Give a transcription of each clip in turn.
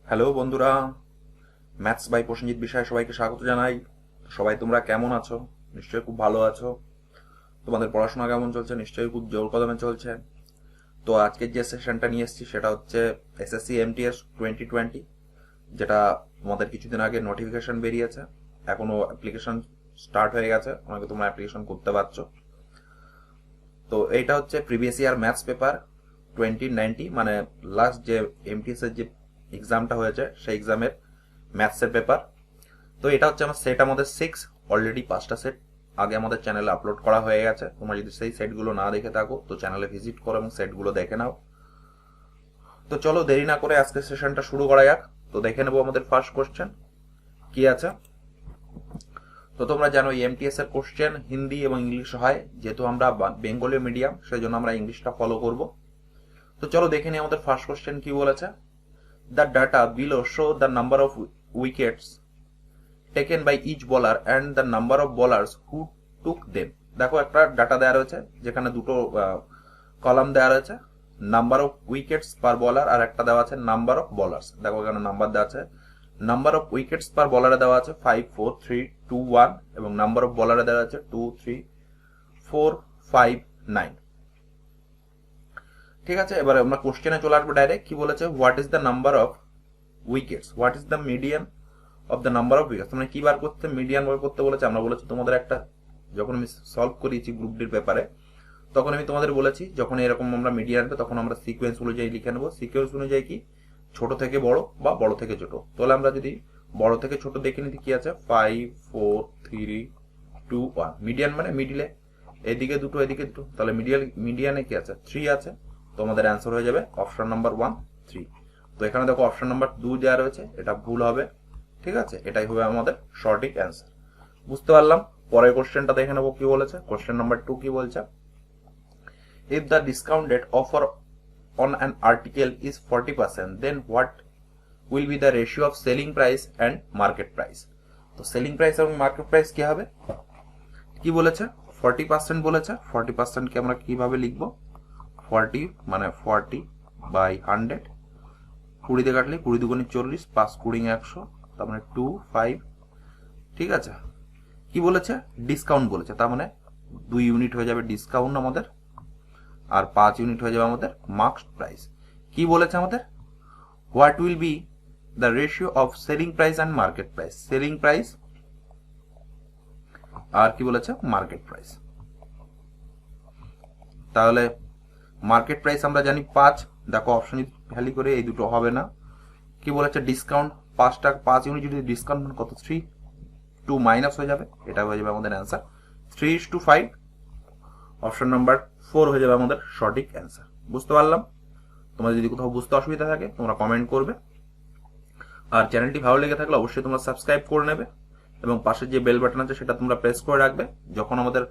Hello বন্ধুরা, maths by Prosenjit বিষয়ে সবাইকে স্বাগত জানাই। সবাই তোমরা কেমন আছো? নিশ্চয়ই খুব ভালো আছো। তোমাদের পড়াশোনা কেমন চলছে? নিশ্চয়ই খুব জোর কদমে চলছে। তো আজকের যে সেশনটা নিয়ে এসেছি সেটা হচ্ছে এসএসসি এমটিএস 2020, যেটা তোমাদের কিছুদিন আগে নোটিফিকেশন বেরিয়েছে। এখনো অ্যাপ্লিকেশন স্টার্ট হয়ে গেছে, অনেকে তোমরা অ্যাপ্লিকেশন করতে পারছো। তো এইটা হচ্ছে প্রিভিয়াস ইয়ার ম্যাথস পেপার 2090, মানে লাস্ট যে এমটিএস এর যে এক্সামটা হয়েছে সেই এক্সামের ম্যাথসের পেপার। তো এটা হচ্ছে আমার সেট, আমাদের 6, অলরেডি 5টা সেট আগে আমাদের চ্যানেলে আপলোড করা হয়ে গেছে। তোমরা যদি সেই সেটগুলো না দেখে থাকো তো চ্যানেলে ভিজিট করো এবং সেটগুলো দেখে নাও। তো চলো দেরি না করে আজকের সেশনটা শুরু করা যাক। তো দেখে নেবো আমাদের ফার্স্ট কোশ্চেন কি আছে। তো তোমরা জানো এমটিএস এর কোশ্চেন হিন্দি এবং ইংলিশ হয়, যেহেতু আমরা বেঙ্গলি মিডিয়াম সেই জন্য আমরা ইংলিশটা ফলো করব। তো চলো দেখে নিই আমাদের ফার্স্ট কোশ্চেন কি বলেছে। The data below show the number of wickets taken by each bowler and the number of bowlers who took them। দেখো একটা ডাটা দেওয়া রয়েছে যেখানে দুটো কলাম দেওয়া রয়েছে, নাম্বার অফ উইকেটস পার বলার, আর একটা দেওয়া আছে নাম্বার অফ বলার্স। দেখো এখানে নাম্বার দেওয়া আছে, নাম্বার অফ উইকেটস পার বলারে দেওয়া আছে 5 4 3 2 1 এবং নাম্বার অফ বলারে দেওয়া আছে 2 3 4 5 9। ঠিক আছে, এবারে আমরা কোশ্চেনে চলে আসবো ডাইরেক্ট। কি বলেছে, what is the number of wickets, what is the median of the number of wickets. মানে কি বার করতে, মিডিয়ান বার করতে বলেছে। আমরা বলেছি তোমাদের একটা, যখন আমি সলভ করিয়েছি গ্রুপ ডির পেপারে তখন আমি তোমাদের বলেছি যখন এরকম আমরা মিডিয়ান আনবে তখন আমরা সিকোয়েন্স অনুযায়ী লিখে নেবো। সিকোয়েন্স অনুযায়ী কি, ছোট থেকে বড় বা বড় থেকে ছোট। তাহলে আমরা যদি বড় থেকে ছোট দেখে নিতে কি আছে, 5 4 3 2 1। মিডিয়ান মানে মিডিলে এদিকে দুটো এদিকে দুটো, তাহলে মিডিয়ানে কি আছে, 3 আছে। তো আমাদের অ্যান্সার হয়ে যাবে অপশন নাম্বার 1 3। তো এখানে দেখো অপশন নাম্বার 2 দেওয়া রয়েছে, এটা ভুল হবে। ঠিক আছে, এটাই হবে আমাদের সঠিক অ্যান্সার। বুঝতে পারলাম। পরের কোশ্চেনটা দেখে নেবো কি বলেছে। কোশ্চেন নাম্বার 2 কি বলছে, if the discounted offer on an article is 40%, then what will be the ratio of selling price and market price। তো সেলিং প্রাইস এবং মার্কেট প্রাইস কি হবে, কি বলেছে, 40% বলেছে। 40% কে আমরা কিভাবে লিখবো, 40 মানে 40 বাই 100, 20 দিয়ে কাটলে 20 দুগুণে 40, 5 20 100, তার মানে 2 5। ঠিক আছে, কি বলেছে, ডিসকাউন্ট বলেছে, তার মানে 2 ইউনিট হয়ে যাবে ডিসকাউন্ট আমাদের, আর 5 ইউনিট হয়ে যাবে আমাদের মার্কড প্রাইস। কি বলেছে আমাদের, what will be the ratio of selling price and market price, selling price আর কি বলেছে মার্কেট প্রাইস। তাহলে মার্কেট প্রাইস আমরা জানি 5, দেখো অপশন ভ্যালি করে এই দুটো হবে না। কি বলেছে, ডিসকাউন্ট 5 ইউনিট যদি ডিসকাউন্ট কত, 3, 2 মাইনাস হয়ে যাবে, এটা হয়ে যাবে আমাদের অ্যান্সার 3:5। অপশন নাম্বার 4 হয়ে যাবে আমাদের সঠিক অ্যান্সার। বুঝতে পারলাম। তোমাদের যদি কোথাও বুঝতে অসুবিধা থাকে তোমরা কমেন্ট করবে, আর চ্যানেলটি ভালো লেগে থাকলে অবশ্যই তোমরা সাবস্ক্রাইব করে নেবে এবং পাশে যে বেল বাটন আছে সেটা তোমরা প্রেস করে রাখবে। যখন আমাদের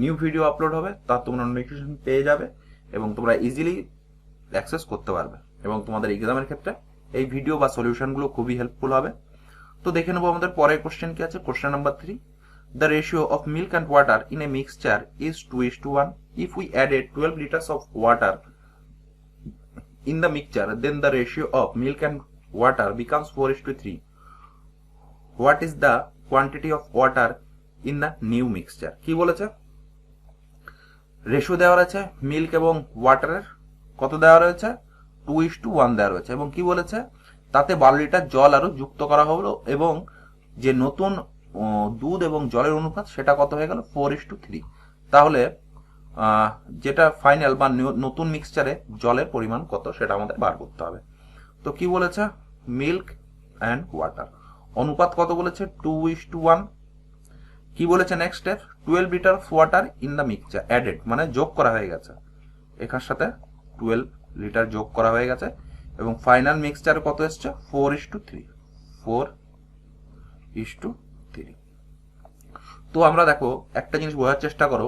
নিউ ভিডিও আপলোড হবে তার তোমরা নোটিফিকেশন পেয়ে যাবে এবং তোমরা ইজিলি অ্যাক্সেস করতে পারবে, এবং তোমাদের এক্সামের ক্ষেত্রে এই ভিডিও বা সলিউশনগুলো খুবই হেল্পফুল হবে। তো দেখে নেবো আমাদের পরের কোশ্চেন কি আছে। Question number 3, the ratio of milk and water in a mixture is 2:1. If we added 12 liters of water in the mixture, then the ratio of milk and water becomes 4:3. What is the quantity of water in the new mixture? কি বলেছে, ratio দেওয়া রয়েছে milk এবং ওয়াটারের, কত দেওয়া রয়েছে, 2:1 দেওয়া রয়েছে, এবং কি বলেছে, তাতে 12 লিটার জল আরো যুক্ত করা হলো, এবং যে নতুন দুধ এবং জলের অনুপাত সেটা কত হয়ে গেল, 4:3। তাহলে যেটা ফাইনাল বা নতুন মিক্সচারে জলের পরিমাণ কত সেটা আমাদের বার করতে হবে। তো কি বলেছে, মিল্ক অ্যান্ড ওয়াটার অনুপাত কত বলেছে, 2:1। কি বলেছে next step, 12 litre water in the mixture added, মানে যোগ করা হয়ে গেছে, এখার সাথে 12 লিটার যোগ করা হয়ে গেছে, এবং ফাইনাল মিক্সচার কত এসছে, 4:3। 4:3। তো আমরা দেখো একটা জিনিস বোঝার চেষ্টা করো,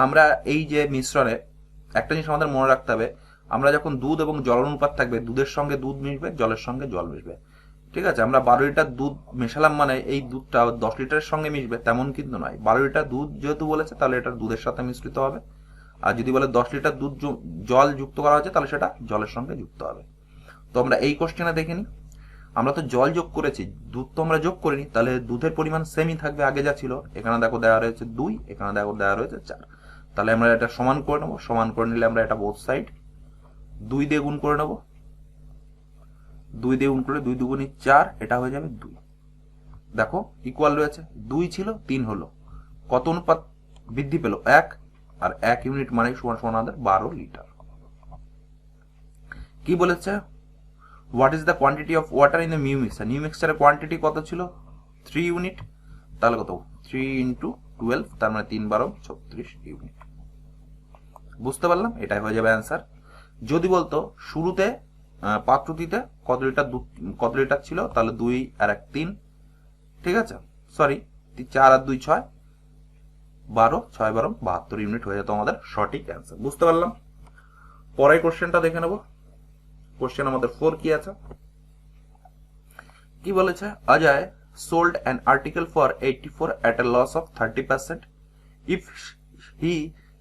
আমরা এই যে মিশ্রণে একটা জিনিস আমাদের মনে রাখতে হবে, আমরা যখন দুধ এবং জল অনুপাত থাকবে, দুধের সঙ্গে দুধ মিশবে, জলের সঙ্গে জল মিশবে। ঠিক আছে, আমরা 12 লিটার দুধ মেশালাম মানে এই দুধটা 10 লিটারের সঙ্গে মিশবে তেমন কিন্তু নয়। 12 লিটার দুধ যেহেতু বলেছে তাহলে এটা দুধের সাথে মিশ্রিত হবে, আর যদি বলে 10 লিটার দুধ জল যুক্ত করা হয়েছে তাহলে সেটা জলের সঙ্গে যুক্ত হবে। তো আমরা এই কোশ্চেনে দেখে নিই। আমরা তো জল যোগ করেছি, দুধ তো আমরা যোগ করিনি, তাহলে দুধের পরিমাণ সেমই থাকবে আগে যা ছিল। এখানে দেখো দেওয়া রয়েছে 2, এখানে দেখো দেওয়া রয়েছে 4। তাহলে আমরা এটা সমান করে নেবো। সমান করে নিলে আমরা এটা বোথ সাইড 2 দিয়ে গুণ করে নেবো। 2 দিয়ে গুণ করে 2 দুগুণে 4, এটা হয়ে যাবে 2। দেখো ইকুয়াল রয়েছে, 2 ছিল 3 হলো, কত অনুপাত বৃদ্ধি পেল? 1, আর 1 ইউনিট মানে সমান সমান আমাদের 12 লিটার। কি বলেছে? What is the quantity of water in the new mixture? New মিক্সচারের কোয়ান্টিটি কত ছিল? 3 ইউনিট। তাহলে কত? 3 × 12, তার মানে 3 × 12 36 ইউনিট। বুঝতে পারলাম? এটাই হয়ে যাবে অ্যান্সার। যদি বলতো শুরুতে পাত্রটিতে কত লিটার ছিল, তাহলে 2 আর 1 3, ঠিক আছে, সরি 4 আর 2 6, 12, 6 12 72 ইউনিট হয়ে যেত আমাদের সঠিক অ্যান্সার। বুঝতে পারলাম? পরের কোশ্চেনটা দেখে নেব। কোশ্চেন আমাদের 4 কি আছে? কি বলেছে? Ajay sold an article for 84 at a loss of 30%. If he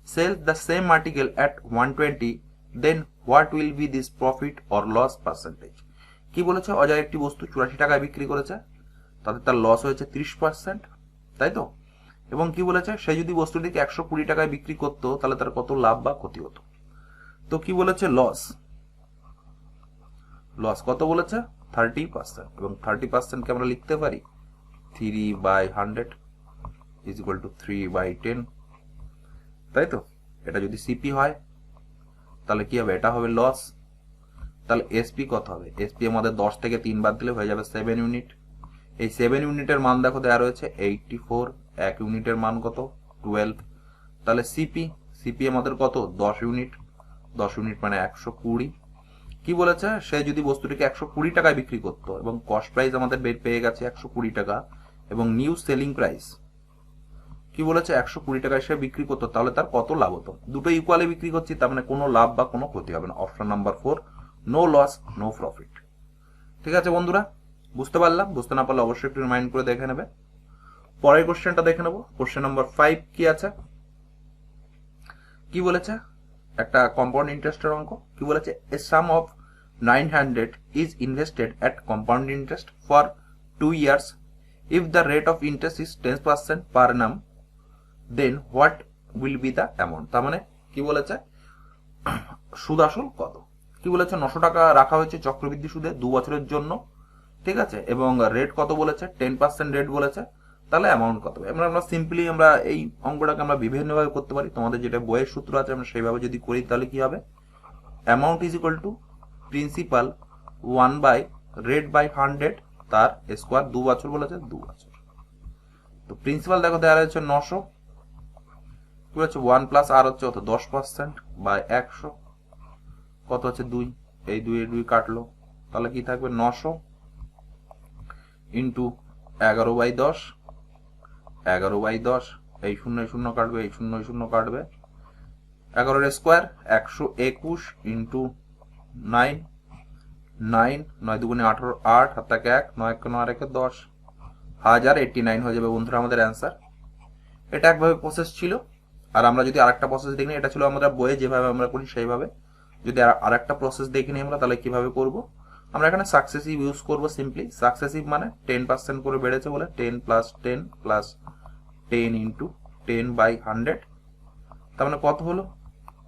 sells the same article at 120, then what will be this profit or loss percentage? কি বলেছে? অজয় একটি বস্তু 84 টাকায় বিক্রি করেছে, তাতে তার লস হয়েছে 30%, তাই তো? এবং কি বলেছে? সে যদি বস্তুটিকে 120 টাকায় বিক্রি করতো, তাহলে তার কত লাভ বা ক্ষতি হতো? তো কি বলেছে? লস কত বলেছে? 30%। এবং 30% কে আমরা লিখতে পারি 3/100 = 3/10, তাই তো? এটা যদি সিপি হয় তাহলে কি হবে? এটা হবে লস। তাহলে এসপি কত হবে? এসপি আমাদের 10 থেকে 3 বাদ দিলে হয়ে যাবে 7 ইউনিট। এই 7 ইউনিটের মান দেখো দেওয়া রয়েছে 84, 1 ইউনিটের মান কত? 12। তাহলে সিপি আমাদের কত? 10 ইউনিট। 10 ইউনিট মানে 120। কি বলেছে? সে যদি বস্তুটিকে 120 টাকায় বিক্রি করতো এবং কস্ট প্রাইস আমাদের পেয়ে গেছে 120 টাকা, এবং নিউ সেলিং প্রাইস কি বলেছে? 120 টাকায় সে বিক্রি করতো, তাহলে তার কত লাভ হতো? দুটো ইকুয়ালে বিক্রি করছি, তার মানে কোনো লাভ বা কোনো ক্ষতি হবে না। Option number 4, no loss no profit. ঠিক আছে বন্ধুরা, বুঝতে পারলাম? বুঝতে না পারলে অবশ্যই একটু রিমাইন্ড করে দেখে নেবে। পরের কোশ্চেনটা দেখে নেবো। কোশ্চেন নাম্বার 5 কি আছে? কি বলেছে? একটা কম্পাউন্ড ইন্টারেস্টের অঙ্ক। কি বলেছে? এ সাম of 900 is invested at compound interest for 2 years. If the rate of interest is 10% per annum, then what will be the amount? তার মানে কি বলেছে? সুদ আসল কত? কি বলেছে? 900 টাকা রাখা হয়েছে চক্রবৃদ্ধি সুদে 2 বছরের জন্য, ঠিক আছে, এবং রেট কত বলেছে? 10% রেট বলেছে। তাহলে অ্যামাউন্ট কত? আমরা সিম্পলি আমরা এই অঙ্কটাকে আমরা বিভিন্নভাবে করতে পারি। তোমাদের যেটা বইয়ের সূত্র আছে আমরা সেইভাবে যদি করি, তাহলে কি হবে? Amount is equal two principal 1/rate/100 তার স্কোয়ার। 2 বছর বলেছে, 2 বছর। তো প্রিন্সিপাল দেখো দেওয়া রয়েছে 900, কি বলেছে? 1 প্লাস আর হচ্ছে কত? 10% বাই 100, কত হচ্ছে? 2। এই 2 এর 2 কাটলো, তাহলে কি থাকবে? 900 ইন্টু 11/10, 11/10, এই 0 0 কাটবে, এই 0 0 কাটবে, 11 এর স্কোয়ার 121 ইন্টু 9, 9 9 দুগুণে 18, 8 হাত থেকে 1, 9 1 9 1 10, 1089 হয়ে যাবে বন্ধুরা আমাদের অ্যান্সার। এটা একভাবে প্রসেস ছিল। আর আমরা যদি আরেকটা প্রসেস দেখি, এটা ছিল আমরা বইয়ে যেভাবে আমরা করি সেইভাবে। যদি আরেকটা প্রসেস দেখি আমরা, তাহলে কিভাবে করব? আমরা এখানে সাকসেসিভ ইউজ করব। সিম্পলি সাকসেসিভ মানে 10% করে বেড়েছে বলে 10 প্লাস 10 প্লাস 10 ইন্টু 10/100, তার মানে কত হলো?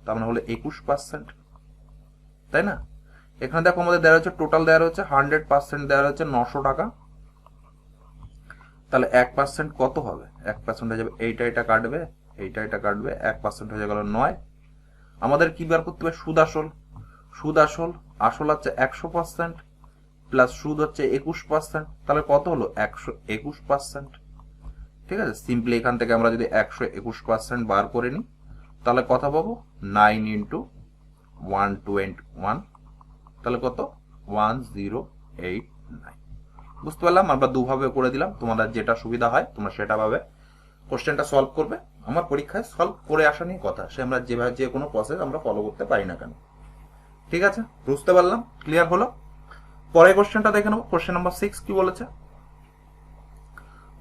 তার মানে হলো 21%, তাই না? এখানে দেখো আমাদের দেওয়া হচ্ছে টোটাল দেওয়া হচ্ছে 100% দেওয়া হচ্ছে 900 টাকা। তাহলে 1% কত হবে? 1% হয়ে যাবে এইটা কাটবে, এইটা কাটবে, 1% হয়ে গেল 9। আমাদের কি বার করতে হবে? সুদ আসল। আসল হচ্ছে 100% প্লাস সুদ হচ্ছে 21%, তাহলে কত হলো? 121%। ঠিক আছে, সিম্পলি এখান থেকে আমরা যদি 121% বার করে নিই, তাহলে কত পাবো? 9 ইন্টু 121, তাহলে কত? 1089। বুঝতে পারলাম? আমরা দুভাবে করে দিলাম, তোমাদের যেটা সুবিধা হয় তোমরা সেটা ভাবে কোশ্চেনটা সলভ করবে। আমার পরীক্ষায় সলভ করে আসা নিয়ে কথা, সে আমরা যেভাবে যে কোনো প্রসেস আমরা ফলো করতে পারি না কেন। ঠিক আছে, বুঝতে পারলাম? ক্লিয়ার হলো? পরের কোশ্চেনটা দেখে নেবো। কোশ্চেন নাম্বার 6 কি বলেছে?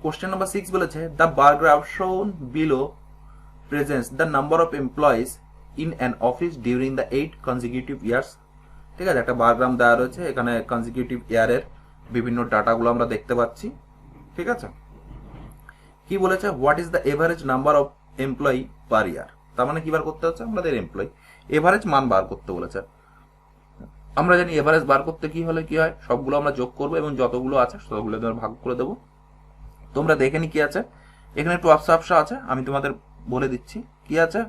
কোশ্চেন নাম্বার 6 বলেছে দ্য বার গ্রাফ শোন below presents the number of employees in an office during the 8 consecutive years. ঠিক আছে, একটা বারগ্রাম দেওয়া রয়েছে, এখানে কনজিকিউটিভ ইয়ারের বিভিন্ন ডাটাগুলো আমরা দেখতে পাচ্ছি। ঠিক আছে, কি বলেছে, what is the average number of employee per year, তার মানে কি বার করতে হচ্ছে, আমাদের এমপ্লয়ি এভারেজ মান বার করতে বলেছে। আমরা জানি এভারেজ বার করতে কি হলে কি হয়, সবগুলো আমরা যোগ করবো এবং যতগুলো আছে ততগুলো ভাগ করে দেবো। তোমরা দেখে নি কি আছে, এখানে একটু আফসা আফসা আছে, আমি তোমাদের বলে দিচ্ছি কি আছে।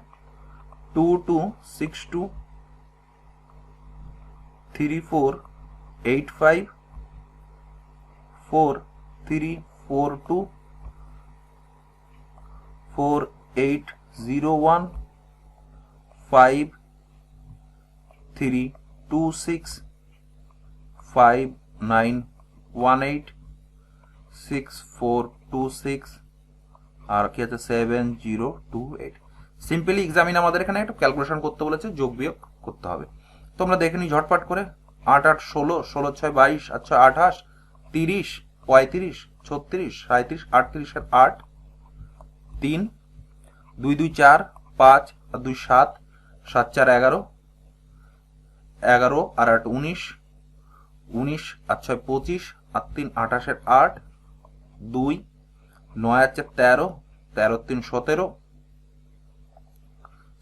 2 2 6 2 3 4 8 5 4 3 4 2 4 8 0 1 5 3 2 6 5 9 1 8 6 4 2 6 আর কি আছে 7 0 2 8। সিম্পলি এক্সামিন আমাদের এখানে একটা ক্যালকুলেশন করতে বলেছে, যোগ বিয়োগ করতে হবে। তোমরা দেখে নি ঝটপট করে, 8 8 16 16 6 22 আচ্ছা 28 30 35 36 37 38 8 3 2 2 4 5 আর 2 7 7 4 11 11 আর 8 19 19 আর 6 25 আর 3 28 8 2 9 আছে 13 13 3 17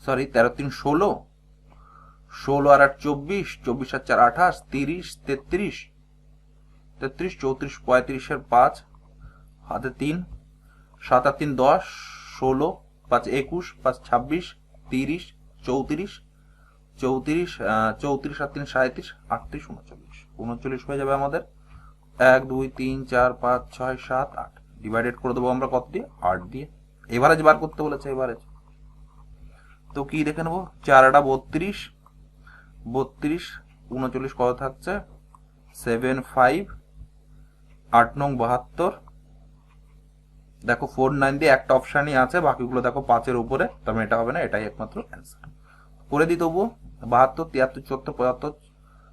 সরি 13 3 16 16 আর 8 24 24 আর 4 28 30 33 33 34 35 এর 5 হাতে 3 7 আর 3 10 16 5 21 5 26 30 34 34 34 আর 3 37 38 39 39 হয়ে যাবে আমাদের। 1 2 3 4 5 6 7 8 ডিভাইডেড করে দেবো আমরা কত দিয়ে, 8 দিয়ে। এভারেজ বার করতে বলেছে, এভারেজ তো কি দেখে নেবো, 4 8 32 32 39 কত থাকছে 7 5 8 9 72। দেখো 4 9 দিয়ে একটা অপশানই আছে, বাকিগুলো দেখো 5 এর উপরে, তার মানে এটা হবে না, এটাই একমাত্র অ্যান্সার। করে দিই তবুও 72 73 74 75,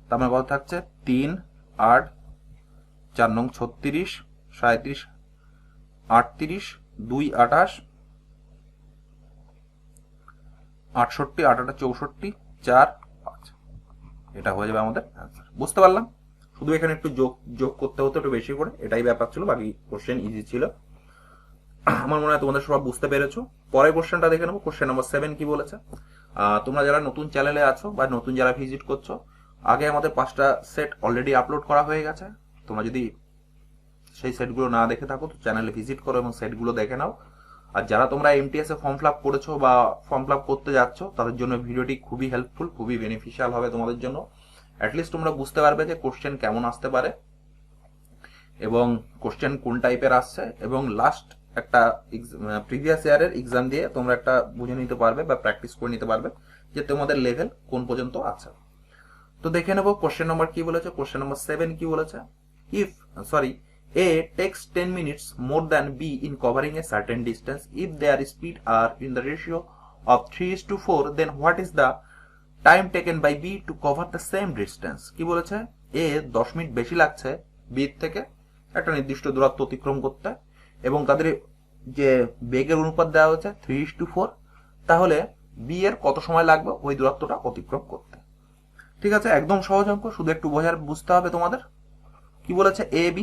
তার মানে কত থাকছে 3 8 4 9 36 37 38 2 28 68 8 8 64 4 5, এটা হয়ে যাবে আমাদের অ্যান্সার। বুঝতে পারলাম, শুধু এখানে একটু যোগ করতে হতো একটু বেশি করে, এটাই ব্যাপার ছিল, বাকি কোশ্চেন ইজি ছিল। আমার মনে হয় তোমাদের সব বুঝতে পেরেছো। পরের কোশ্চেনটা দেখে নেবো, কোশ্চেন নাম্বার 7 কি বলেছে। তোমরা যারা নতুন চ্যানেলে আছো বা নতুন যারা ভিজিট করছো, আগে আমাদের 5টা সেট অলরেডি আপলোড করা হয়ে গেছে। তোমরা যদি সেই সেটগুলো না দেখে থাকো তো চ্যানেলে ভিজিট করো এবং সেটগুলো দেখে নাও। আর যারা তোমরা এমটিএস এ ফর্ম ফিল আপ করেছো বা ফর্ম ফিল আপ করতে যাচ্ছ, তাদের জন্য ভিডিওটি খুবই হেল্পফুল, খুবই বেনিফিশিয়াল হবে তোমাদের জন্য। অ্যাটলিস্ট তোমরা বুঝতে পারবে যে কোশ্চেন কেমন আসতে পারে এবং কোশ্চেন কোন টাইপের আসছে, এবং লাস্ট একটা প্রিভিয়াস ইয়ারের এক্সাম দিয়ে তোমরা একটা বুঝে নিতে পারবে বা প্র্যাকটিস করে নিতে পারবে যে তোমাদের লেভেল কোন পর্যন্ত আছে। তো দেখে নেবো কোশ্চেন নাম্বার কি বলেছে। কোশ্চেন নাম্বার 7 কি বলেছে, if A takes 10 minutes more than B in covering a certain distance if their speed are in the ratio of 3:4, then what is the time taken by B to cover the same distance? কি বলেছে, A 10 minute বেশি লাগছে B থেকে একটা নির্দিষ্ট দূরত্ব অতিক্রম করতে, এবং তাদের যে বেগের অনুপাত দেওয়া হয়েছে 3:4, তাহলে B এর কত সময় লাগবে ওই দূরত্বটা অতিক্রম করতে। ঠিক আছে, একদম সহজ অঙ্ক, শুধু একটু বুঝতে হবে তোমাদের। কি বলেছে, A B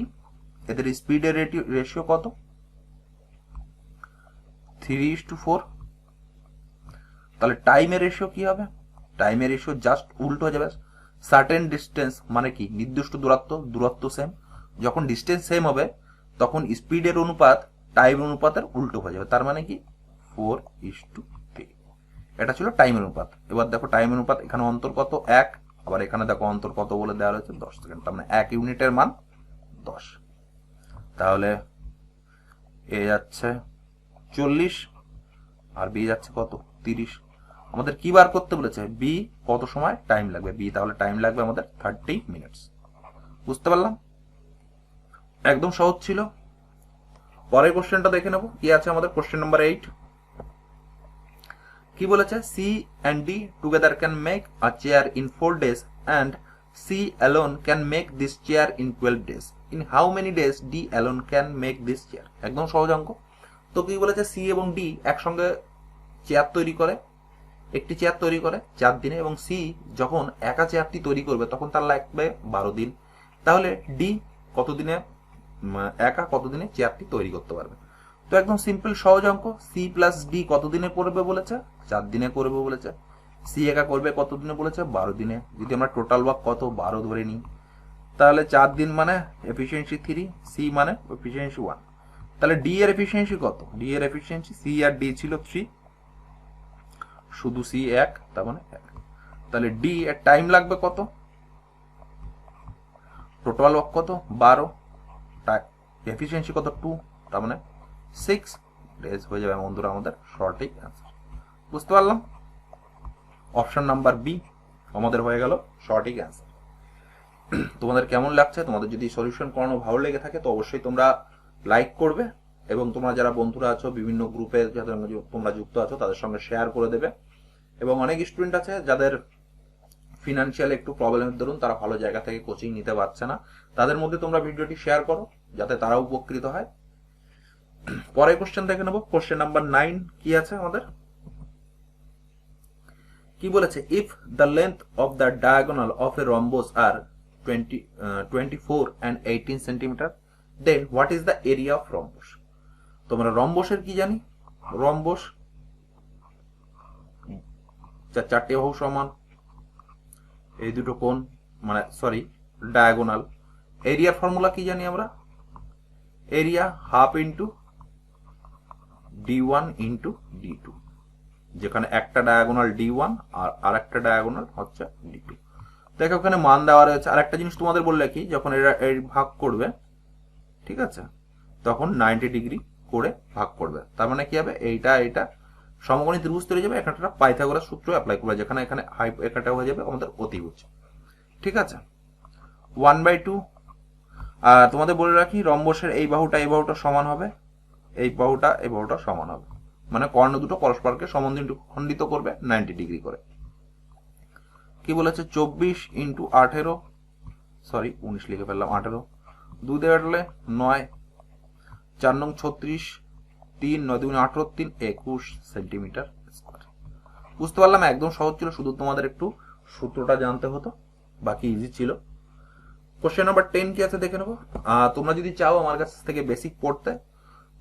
এদের স্পিডের রেশিও কত, 3:4, তাহলে টাইমের রেশিও কি হবে, টাইমের রেশিও জাস্ট উল্টো হয়ে যাবে। সার্টেন ডিস্টেন্স মানে কি, নির্দিষ্ট দূরত্ব সেম, যখন ডিস্টেন্স সেম হবে তখন স্পিডের অনুপাত টাইম অনুপাতের উল্টো হয়ে যাবে, তার মানে কি 4:3। এটা ছিল টাইম অনুপাত। এবার দেখো টাইম অনুপাত, এখানে অন্তর কত 1, আবার এখানে দেখো অন্তর কত বলে দেওয়া রয়েছে 10 সেকেন্ড, তার মানে 1 ইউনিটের মান 10। তাহলে এ যাচ্ছে 40 আর বি যাচ্ছে কত 30। আমাদের কি বার করতে বলেছে, বি কত সময় টাইম লাগবে, বি তাহলে টাইম লাগবে আমাদের 30 মিনিটস। বুঝতে পারলাম, একদম সহজ ছিল। পরের কোশ্চেনটা দেখে নেবো কি আছে আমাদের। কোশ্চেন নাম্বার 8 কি বলেছে, C and D together can make a chair in 4 days and C alone can make this chair in 12 days. In how many days D alone can make this chair? একদম সহজ অঙ্ক। তো কি বলেছে, C এবং D একসঙ্গে chair তৈরি করে, একটি চেয়ার তৈরি করে 4 দিনে, এবং সি যখন একা চেয়ারটি তৈরি করবে তখন তার লাগবে 12 দিন। তাহলে ডি কতদিনে একা কতদিনে চেয়ারটি তৈরি করতে পারবে। তো একদম সিম্পল সহজ অঙ্ক, সি প্লাস ডি কতদিনে করবে বলেছে, 4 দিনে করবে বলেছে। সি একা করবে কতদিনে বলেছে, 12 দিনে। যদি আমরা টোটাল ওয়ার্ক কত 12 ধরে নিই, তাহলে 4 দিন মানে এফিসিয়েন্সি 3, সি মানে এফিসিয়েন্সি 1। তাহলে ডি এর এফিসিয়েন্সি কত, ডি এর এফিসিয়েন্সি, সি আর ডি ছিল 3, শুধু সি 1, তার মানে 1। তাহলে ডি এর টাইম লাগবে কত, টোটাল ওয়ার্ক কত 12, এফিসিয়েন্সি কত 2, তার মানে 6 ডেজ হয়ে যাবে বন্ধুরা আমাদের সঠিক অ্যান্সার। বুঝতে পারলাম? অপশন নাম্বার বি আমাদের হয়ে গেল সঠিক অ্যান্সার। তোমাদের কেমন লাগছে? তোমাদের যদি সলিউশন করানো ভালো লেগে থাকে তো অবশ্যই তোমরা লাইক করবে, এবং তোমরা যারা বন্ধুরা আছো বিভিন্ন গ্রুপে যাদের তোমরা যুক্ত আছো তাদের সঙ্গে শেয়ার করে দেবে। এবং অনেক স্টুডেন্ট আছে যাদের ফিনান্সিয়াল একটু প্রবলেমের দরুন তারা ভালো জায়গা থেকে কোচিং নিতে পারছে না, তাদের মধ্যে তোমরা ভিডিওটি শেয়ার করো যাতে তারা উপকৃত হয়। পরের কোশ্চেন দেখে নেবো। কোশ্চেন নাম্বার 9 কি আছে আমাদের, কি বলেছে, if the length of the diagonal of a rhombus are 24 and 18 centimetre, then what is the area of rhombus. তোমরা রম্বসের কি জানি, রম্বস চারটে বাহু সমান, এই দুটো কোণ মানে সরি ডায়াগোনাল। এরিয়ার ফর্মুলা কি জানি আমরা, area half into d1 into d2, যেখানে একটা ডায়াগোনাল d1 আর আরেকটা ডায়াগোনাল হচ্ছে d2। দেখো ওখানে মান দেওয়া রয়েছে। আর একটা জিনিস তোমাদের বললে কি, যখন এরা এই ভাগ করবে, ঠিক আছে, তখন 90 ডিগ্রি করে ভাগ করবে। তার মানে কি হবে, এইটা এইটা সমকোণী ত্রিভুজ তৈরি যাবে, একটা পাইথাগোরাস সূত্র অ্যাপ্লাই করবে, যেখানে এখানে একটা হয়ে যাবে আমাদের অতিভুজ। ঠিক আছে, 1/2। আর তোমাদের বলে রাখি রম্বসের এই বাহুটা সমান হবে, এই বাহুটা সমান হবে, মানে কর্ণ দুটো পরস্পরকে সমদ্বিখণ্ডিত করবে 90 ডিগ্রি করে। কি বলেছে, 24 ইন্টু 18, সরি 19 লিখে ফেললাম, 18, 2 দিয়ে কাটলে 9, 4 নং 36, 3 9 2 18, 3 21 সেন্টিমিটার স্কয়ার। বুঝতে পারলাম একদম সহজ ছিল, শুধু তোমাদের একটু সূত্রটা জানতে হতো, বাকি ইজি ছিল। কোশ্চেন নাম্বার 10 কি আছে দেখে নেবো। তোমরা যদি চাও আমার কাছ থেকে বেসিক পড়তে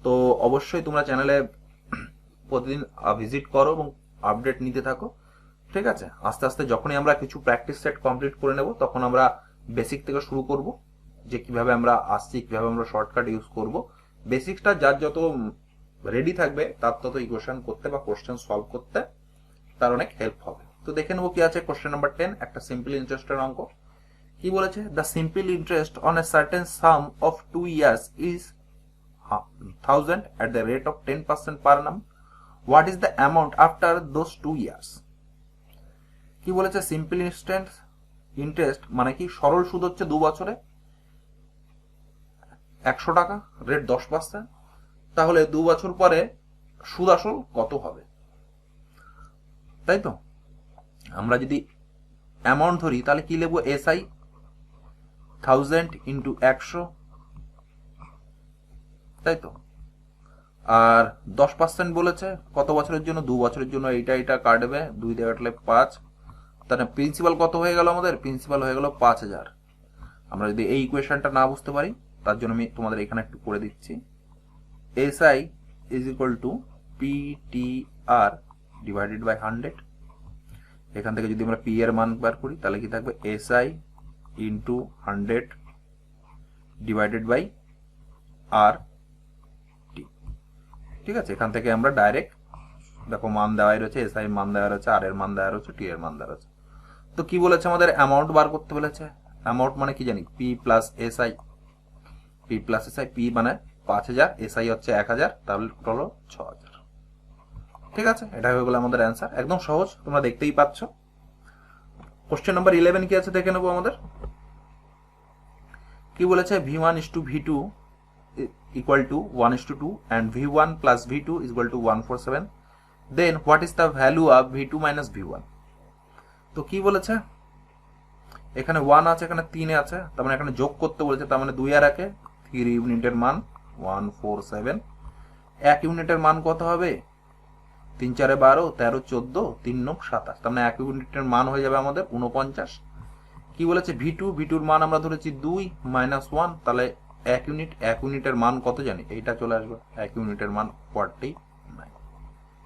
তো অবশ্যই তোমরা চ্যানেলে প্রতিদিন ভিজিট করো এবং আপডেট নিতে থাকো। ঠিক আছে, আস্তে আস্তে যখনই আমরা কিছু প্র্যাকটিস সেট কমপ্লিট করে নেব তখন আমরা বেসিক থেকে শুরু করব, যে কিভাবে আমরা আসছি, কিভাবে আমরা শর্টকাট ইউজ করব। বেসিকটা যার যত রেডি থাকবে তার তত ইকুয়েশন করতে বা কোশ্চেন সলভ করতে তার অনেক হেল্প হবে। তো দেখে নেবো কি আছে কোশ্চেন নাম্বার 10, একটা সিম্পল ইন্টারেস্টের অঙ্ক। কি বলেছে, the simple interest on a certain some of 2 years is 1000 at the rate of 10% per annum. What is the amount after those 2 years? কি বলেছে, সিম্পল ইন্টারেস্ট মানে কি, সরল সুদ হচ্ছে 2 বছরে 100 টাকা, রেট 10%। তাহলে 2 বছর পরে সুদ আসল কত হবে, তাই তো? আমরা যদি অ্যামাউন্ট ধরি তাহলে কি লিখবো, SI 1000 ইন্টু 100, তাই তো। আর 10% বলেছে কত বছরের জন্য, 2 বছরের জন্য, এইটা কাটবে, 2 দিয়ে কাটলে 5। তাহলে প্রিন্সিপাল কত হয়ে গেল আমাদের, প্রিন্সিপাল হয়ে গেল 5000। আমরা যদি এই ইকুয়েশনটা না বুঝতে পারি তার জন্য আমি তোমাদের এখানে একটু করে দিচ্ছি। SI is equal to PTR divided by 100। এখান থেকে যদি আমরা P এর মান বার করি তাহলে কি থাকবে, SI into 100 divided by R T। ঠিক আছে, এখান থেকে আমরা ডাইরেক্ট দেখো মান দেওয়াই রয়েছে, SI এর মান দেওয়া রয়েছে, R এর মান দেওয়া রয়েছে, T এর মান দেওয়া রয়েছে। তো কি বলেছে, আমাদের অ্যামাউন্ট বার করতে বলেছে। অ্যামাউন্ট মানে কি জানি, P প্লাস SI, P মানে 5000, SI হচ্ছে 1000, তাহলে টোটাল হলো 6000। ঠিক আছে, এটা হয়ে গেল আমাদের অ্যান্সার, একদম সহজ, তোমরা দেখতেই পাচ্ছ। কোশ্চেন নাম্বার 11 কি আছে দেখে নেবো আমাদের। কি বলেছে, V1 is to V2 equal to 1:2 and V1 plus V2 is equal to 147, then what is the value of V2 minus V1? তো কি বলেছে, এখানে 1 আছে, এখানে 3 আছে, তার মানে এখানে যোগ করতে বলেছে, তার মানে 2 আর 1 3 ইউনিটের মান 147। 1 ইউনিটের মান কত হবে, 3 4 12 13 14 3 9 27, তার মানে 1 ইউনিটের মান হয়ে যাবে আমাদের 49। কি বলেছে ভি2 মান আমরা ধরেছি 2 -1, তাহলে 1 ইউনিটের মান কত জানি, এইটা চলে আসবে 1 ইউনিটের মান 49।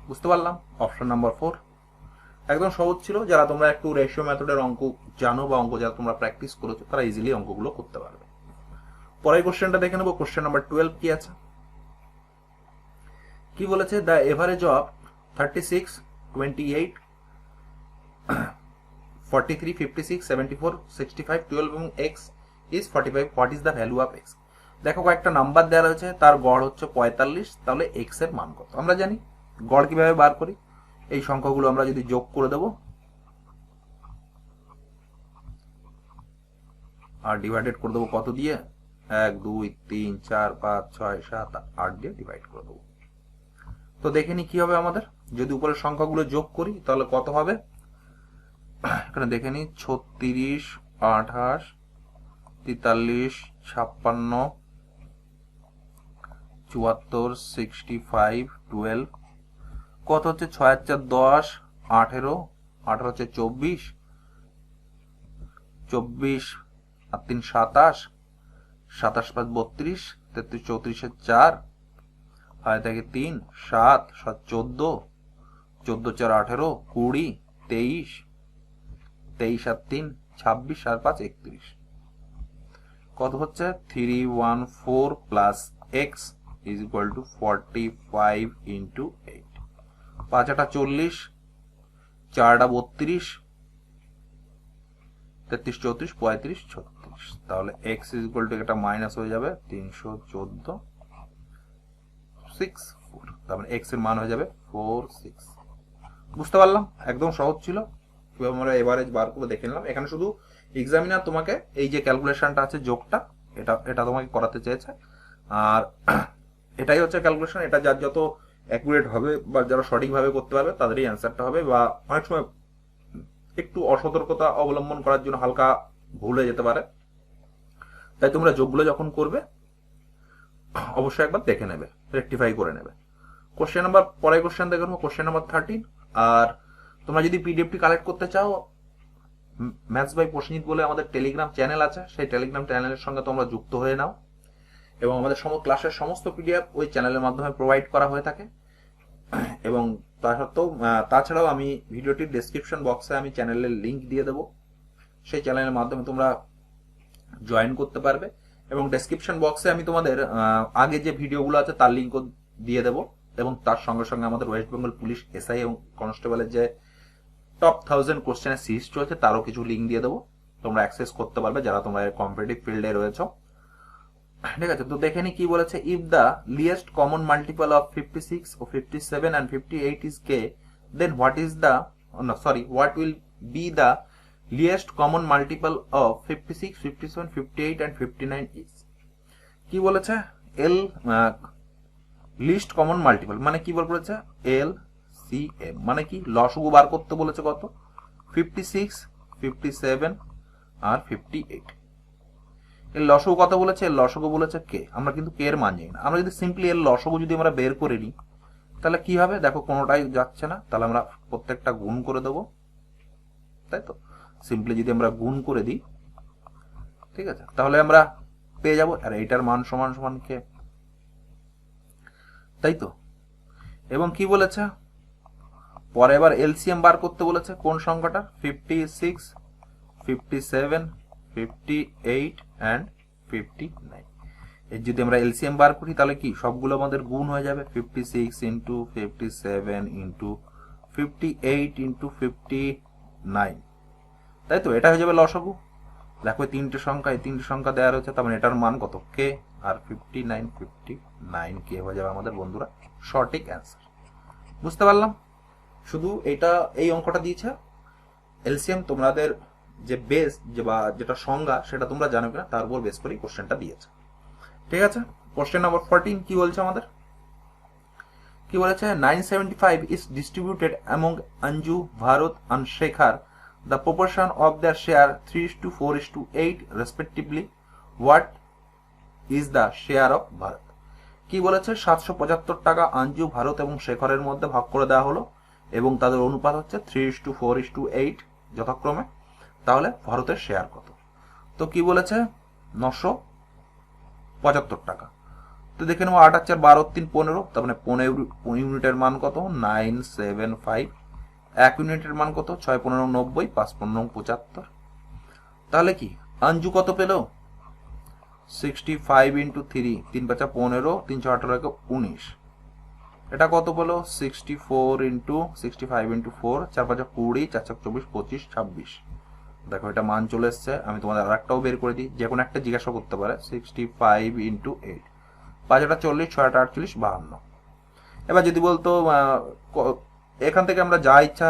বুঝতে পারলাম? অপশন নাম্বার 4 একদম সহজ ছিল। যারা তোমরা একটু রেশিও মেথডের অঙ্ক জানো বা অঙ্ক যারা তোমরা প্র্যাকটিস করেছো তারা ইজিলি অঙ্কগুলো করতে পারবে। পরের কোশ্চেনটা দেখে নেবো। কোশ্চেন নাম্বার 12 কি আছে, কি বলেছে, দ্য এভারেজ অফ 36, 28, 43, 56, 74, 65, 12 এবং x is 45, what is the value of x। দেখো কয়েকটা নাম্বার দেওয়া রয়েছে, তার গড় হচ্ছে 45, তাহলে x এর মান কত। আমরা জানি গড় কিভাবে বার করি, এই সংখ্যাগুলো আমরা যদি যোগ করে দেব আর ডিভাইডেড করে দেবো কত দিয়ে, 1, 2, 3, 4, 5, 6, 7, 8 দিয়ে ডিভাইড করে দেবো। তো দেখে নি কি হবে আমাদের, যদি উপরের সংখ্যাগুলো যোগ করি তাহলে কত হবে, এখানে দেখে নি 36, 28, 43, 56, 74, 65, 12 কত হচ্ছে, 6 আর 4 10, 18, 18 হচ্ছে 24, 24 আর 3 27, 27 5 32, 33 34 4 হয় থাকে 3, 7 7 14, 14 4 18, 20, 23, 23 আর 3 26 আর 5 31 কত হচ্ছে 314 plus x is equal two 45 into 8। 5 8 40, 4 32, 33 34 35 36, তাহলে x ইজ ইকুয়াল টু এটা মাইনাস হয়ে যাবে 314 64, তার মানে x এর মান হয়ে যাবে 46। বুঝতে পারলাম? একদম সহজ ছিল। কিভাবে আমরা এভারেজ বার করে দেখে নিলাম। এখানে শুধু এক্সামিনার তোমাকে এই যে ক্যালকুলেশনটা আছে যোগটা, এটা তোমাকে করাতে চেয়েছে, আর এটাই হচ্ছে ক্যালকুলেশন। এটা যার যত অ্যাকুরেট হবে বা যারা সঠিকভাবে করতে পারবে তাদেরই অ্যান্সারটা হবে, বা অনেক সময় একটু অসতর্কতা অবলম্বন করার জন্য হালকা ভুল হয়ে যেতে পারে। তাই তোমরা যোগগুলো যখন করবে অবশ্যই একবার দেখে নেবে, রেকটিফাই করে নেবে। কোশ্চেন নাম্বার, পরের কোশ্চেন দেখে নেবো, কোশ্চেন নাম্বার 13। আর তোমরা যদি পিডিএফটি কালেক্ট করতে চাও, ম্যাথস বাই প্রসেনজিৎ বলে আমাদের টেলিগ্রাম চ্যানেল আছে, সেই টেলিগ্রাম চ্যানেলের সঙ্গে তোমরা যুক্ত হয়ে নাও, এবং আমাদের ক্লাসের সমস্ত পিডিএফ ওই চ্যানেলের মাধ্যমে প্রোভাইড করা হয়ে থাকে। এবং তা সত্ত্বেও তাছাড়াও আমি ভিডিওটির ডেসক্রিপশন বক্সে আমি চ্যানেলের লিঙ্ক দিয়ে দেবো, সেই চ্যানেলের মাধ্যমে তোমরা জয়েন করতে পারবে। এবং ডেসক্রিপশন বক্সে আমি তোমাদের আগে যে ভিডিওগুলো আছে তার লিঙ্কও দিয়ে দেবো, এবং তার সঙ্গে সঙ্গে আমাদের ওয়েস্ট বেঙ্গল পুলিশ এসআই এবং কনস্টেবলের যে টপ 1000 কোশ্চেনের সিরিজ চলছে তারও কিছু লিঙ্ক দিয়ে দেবো, তোমরা অ্যাক্সেস করতে পারবে যারা তোমরা কম্পিটিটিভ ফিল্ডে রয়েছে। ঠিক আছে, তো দেখে নি কি বলেছে, if the least common multiple of 56 ও 57 and 58 is k, then what will be the least common multiple of 56, 57, 58 and 59 is। কি বলেছে, এল লিস্ট কমন মাল্টিপল মানে কি বলেছে, LCM মানে কি, লসগু বার করতে বলেছে কত, 56, 57 আর 58। এর লসগু কত বলেছে, এর লসগু বলেছে কে, আমরা কিন্তু কে এর মান জানি না। আমরা যদি সিম্পলি এর লসগু যদি আমরা বের করে নিই তাহলে কি হবে, দেখো কোনোটাই যাচ্ছে না, তাহলে আমরা প্রত্যেকটা গুণ করে দেবো, তাই তো। সিম্পলি যদি আমরা গুণ করে দিই, ঠিক আছে, তাহলে আমরা পেয়ে যাবো, আর এইটার মান সমান সমান কে, তাই তো। এবং কি বলেছে, পরে এবার এলসিএম বার করতে বলেছে কোন সংখ্যাটা, 56, 57, 58 and 59। এর যদি আমরা এলসিএম বার করি তাহলে কি সবগুলো আমাদের গুণ হয়ে যাবে, 56 ইন্টু 57 ইন্টু 58 ইন্টু 59, তাই তো। এটা হয়ে যাবে লসগু। দেখো এই তিনটে সংখ্যা দেওয়া রয়েছে, তার মানে এটার মান কত, কে, আর 59 কে হয়ে যাবে আমাদের বন্ধুরা সঠিক অ্যান্সার। বুঝতে পারলাম? শুধু এটা এই অঙ্কটা দিয়েছে, এলসিএম তোমাদের যে বেস যে বা যেটা সংজ্ঞা সেটা তোমরা জানো কিনা তার উপর বেস করে কোশ্চেনটা দিয়েছে। ঠিক আছে, কোশ্চেন নাম্বার 14 কি বলছে আমাদের, কি বলেছে, 975 is distributed among Anju, Bharat and Shekhar. The proportion of their share 3:4:8 respectively. What is the share of Bharat? কি বলেছে, 775 টাকা আঞ্জু, ভারত এবং শেখরের মধ্যে ভাগ করে দেওয়া হলো, এবং তাদের অনুপাত হচ্ছে 3:4:8 যথাক্রমে। তাহলে ভারতের শেয়ার কত? তো কি বলেছে 975 টাকা। তো দেখে নেবো 8 আর 4 12 3 15, তার মানে 15 ইউনিটের মান কত 975। 1 ইউনিটের মান কত 6 15 90, 5 15 75। তাহলে কি অঞ্জু কত পেল 65 ইন্টু 3, 3 5 15, 3 6 18 19। এটা কত পেলো 64 ইন্টু 65 ইন্টু 4, 4 5 20, 4 4 24, 25 26। দেখো এটা মান চলে এসছে। আমি তোমাদের আর একটাও বের করে দিই, যে কোনো একটা জিজ্ঞাসা করতে পারে। 65 ইন্টু 8, 5 8 40, 6 8 48, 52। এবার যদি বলতো এখান থেকে আমরা যা ইচ্ছা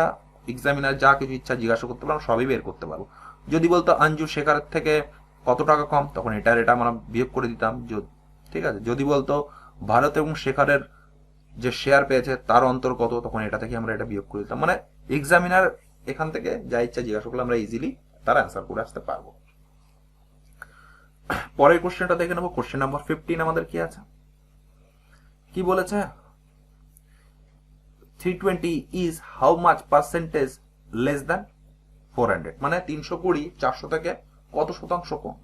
এক্সামিনার যা কিছু ইচ্ছা জিজ্ঞাসা করতে পারবো, সবই বের করতে পারবো। যদি বলতো অঞ্জু শেখার থেকে কত টাকা কম, তখন এটা আমরা বিয়োগ করে দিতাম। ঠিক আছে, যদি বলতো ভারত এবং শেখারের যে শেয়ার পেয়েছে তার অন্তর কত, তখন এটা থেকে আমরা এটা বিয়োগ করে দিতাম। মানে এক্সামিনার এখান থেকে যা ইচ্ছা জিজ্ঞাসা করলে আমরা ইজিলি তার অ্যান্সার করে আসতে পারবো। পরের কোশ্চেনটা দেখে নেবো। কোশ্চেন নাম্বার 15 আমাদের কি আছে, কি বলেছে 320 is how much percentage less than 400। মানে 320 400 থেকে কত শতাংশ কম।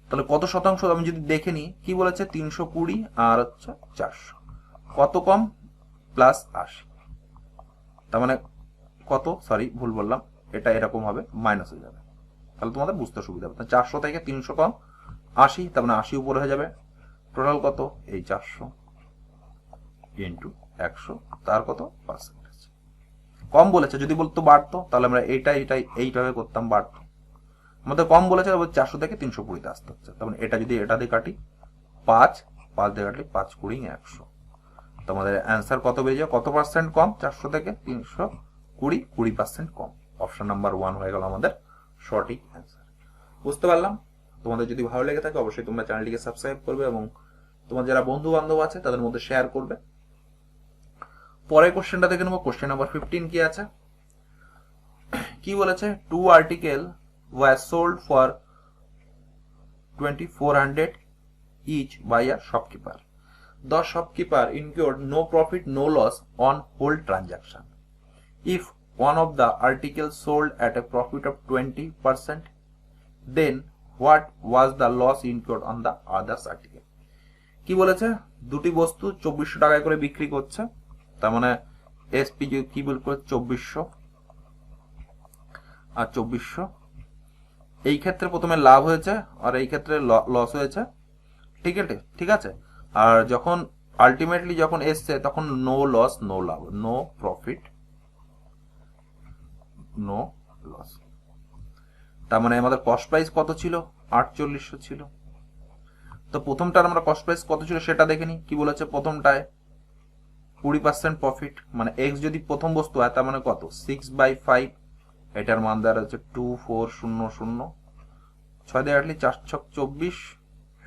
তাহলে কত শতাংশ আমি যদি দেখে নিই, কি বলেছে 320 আর হচ্ছে 400, কত কম প্লাস 80। তার মানে কত, সরি ভুল বললাম, এটা এরকম হবে মাইনাস হয়ে যাবে, তাহলে তোমাদের বুঝতে সুবিধা হবে। 400 থেকে 300 কম 80, তার মানে 80 উপরে হয়ে যাবে। টোটাল কত এই 400 ইন্টু 100, তার কত পার্সেন্টেজ কম বলেছে। যদি বলতো বাড়তো, তাহলে আমরা এইভাবে করতাম, বাড়তো। আমাদের কম বলেছে 400 থেকে 320 আসতে হচ্ছে। তার মানে এটা যদি এটা দিয়ে কাটি 5 দিয়ে কাটলে 5 20 100, তোমাদের অ্যান্সার কত বেরিয়ে যায়, কত পার্সেন্ট কম 400 থেকে 320, 20% কম। অপশন নাম্বার 1 হয়ে গেল আমাদের সঠিক অ্যান্সার। বুঝতে পারলাম। তোমাদের যদি ভালো লেগে থাকে অবশ্যই তোমরা চ্যানেলটিকে সাবস্ক্রাইব করবে এবং তোমার যারা বন্ধু বান্ধব আছে তাদের মধ্যে শেয়ার করবে। পরের কোশ্চেনটা দেখে নেবো। কোশ্চেন নাম্বার 15 কি আছে, কি বলেছে 2 article were sold for 2400 each by a shopkeeper. The shopkeeper incurred no profit no loss on whole transaction. If one of the articles sold at a profit of 20%, then what was the loss incurred on the others article? কি বলেছে দুটি বস্তু 2400 টাকায় করে বিক্রি করছে, তার মানে এসপি কি বলছে 2400 আর 2400। এই ক্ষেত্রে প্রথমে লাভ হয়েছে আর এই ক্ষেত্রে লস হয়েছে, ঠিক আছে। আর যখন আলটিমেটলি যখন এসছে তখন নো লস নো লাভ, নো প্রফিট নো লস। তার মানে আমাদের কস্ট প্রাইস কত ছিল 4800 ছিল। তো প্রথমটার আমরা কস্ট প্রাইস কত ছিল সেটা দেখে নি। কি বলেছে প্রথমটায় 20% প্রফিট, মানে এক্স যদি প্রথম বস্তু হয় তার মানে কত 6/5, এটার মান দ্বারা হচ্ছে 2400, 6 দিয়ে কাটলে 4 6 24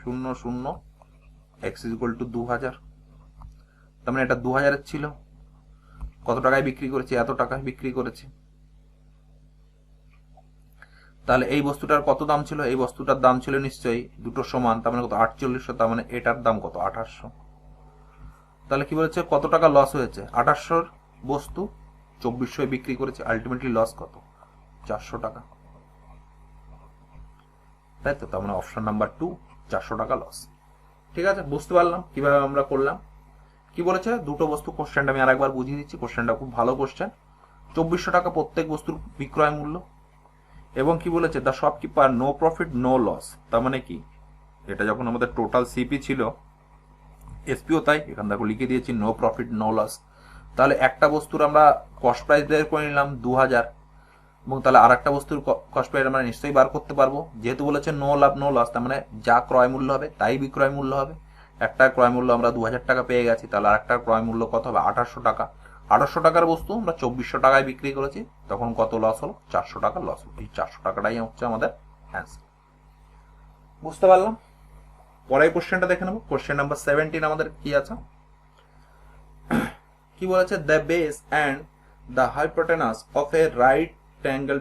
00, x = 2000। তার মানে এটা 2000 এর ছিল, কত টাকায় বিক্রি করেছি, এত টাকায় বিক্রি করেছি। তাহলে এই বস্তুটার কত দাম ছিল, এই বস্তুটার দাম ছিল নিশ্চয়ই দুটো সমান, তার মানে কত 4800, তার মানে এটার দাম কত 2800। তাহলে কি বলেছে কত টাকা লস হয়েছে, 2800 বস্তু 2400 বিক্রি করেছে, আলটিমেটলি লস কত 400 টাকা, তাই তো। তার মানে অপশন নাম্বার 2 400 টাকা লস। ঠিক আছে, বুঝতে পারলাম কিভাবে আমরা করলাম। কি বলেছে দুটো বস্তু, কোশ্চেনটা আমি আরেকবার বুঝিয়ে দিচ্ছি, কোশ্চেনটা খুব ভালো কোশ্চেন। 2400 টাকা প্রত্যেক বস্তুর বিক্রয় মূল্য, এবং কি বলেছে the shopkeeper no profit no loss. তার মানে কি এটা যখন আমাদের টোটাল সিপি ছিল, এসপিও তাই, এখান দেখো লিখে দিয়েছি নো প্রফিট নো লস। তাহলে একটা বস্তুর আমরা কস্ট প্রাইস বের করে নিলাম 2000, এবং তাহলে আর একটা বস্তুর কস্ট প্রাইস আমরা নিশ্চয়ই বার করতে পারবো, যেহেতু বলেছে নো লাভ নো লস, তার মানে যা ক্রয় মূল্য হবে তাই বিক্রয় মূল্য হবে। একটা ক্রয় মূল্য আমরা 2000 টাকা পেয়ে গেছি, তাহলে আর একটা ক্রয় মূল্য কত হবে 2800 টাকা। 2800 টাকার বস্তু আমরা 2400 টাকায় বিক্রি করেছি, তখন কত লস হলো 400 টাকা লস হলো। এই 400 টাকাটাই হচ্ছে আমাদের অ্যান্সার। বুঝতে পারলাম। পরের কোশ্চেনটা দেখে নেবো। কোশ্চেন নাম্বার 17 আমাদের কি আছে, কি বলেছে the base and the hypotenuse of A right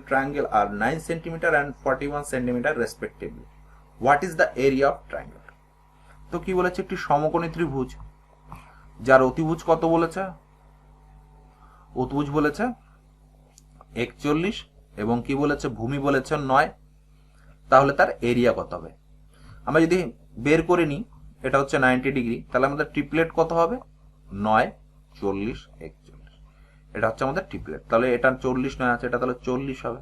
triangle are 9 cm and 41 cm respectively. What is the area of triangle? তো কি বলেছে একটি সমকোণী ত্রিভুজ যার অতিভুজ কত বলেছে, অতিভুজ বলেছে 41 এবং কি বলেছে, ভূমি বলেছে 9, তাহলে তার এরিয়া কত হবে? আমরা যদি বের করে নিই, এটা হচ্ছে 90 ডিগ্রি, তাহলে আমাদের ট্রিপলেট কত হবে? 9, 40, 41। এটা হচ্ছে আমাদের ট্রিপলেট। তাহলে এটা 40 9 আছে, এটা তাহলে 40 হবে।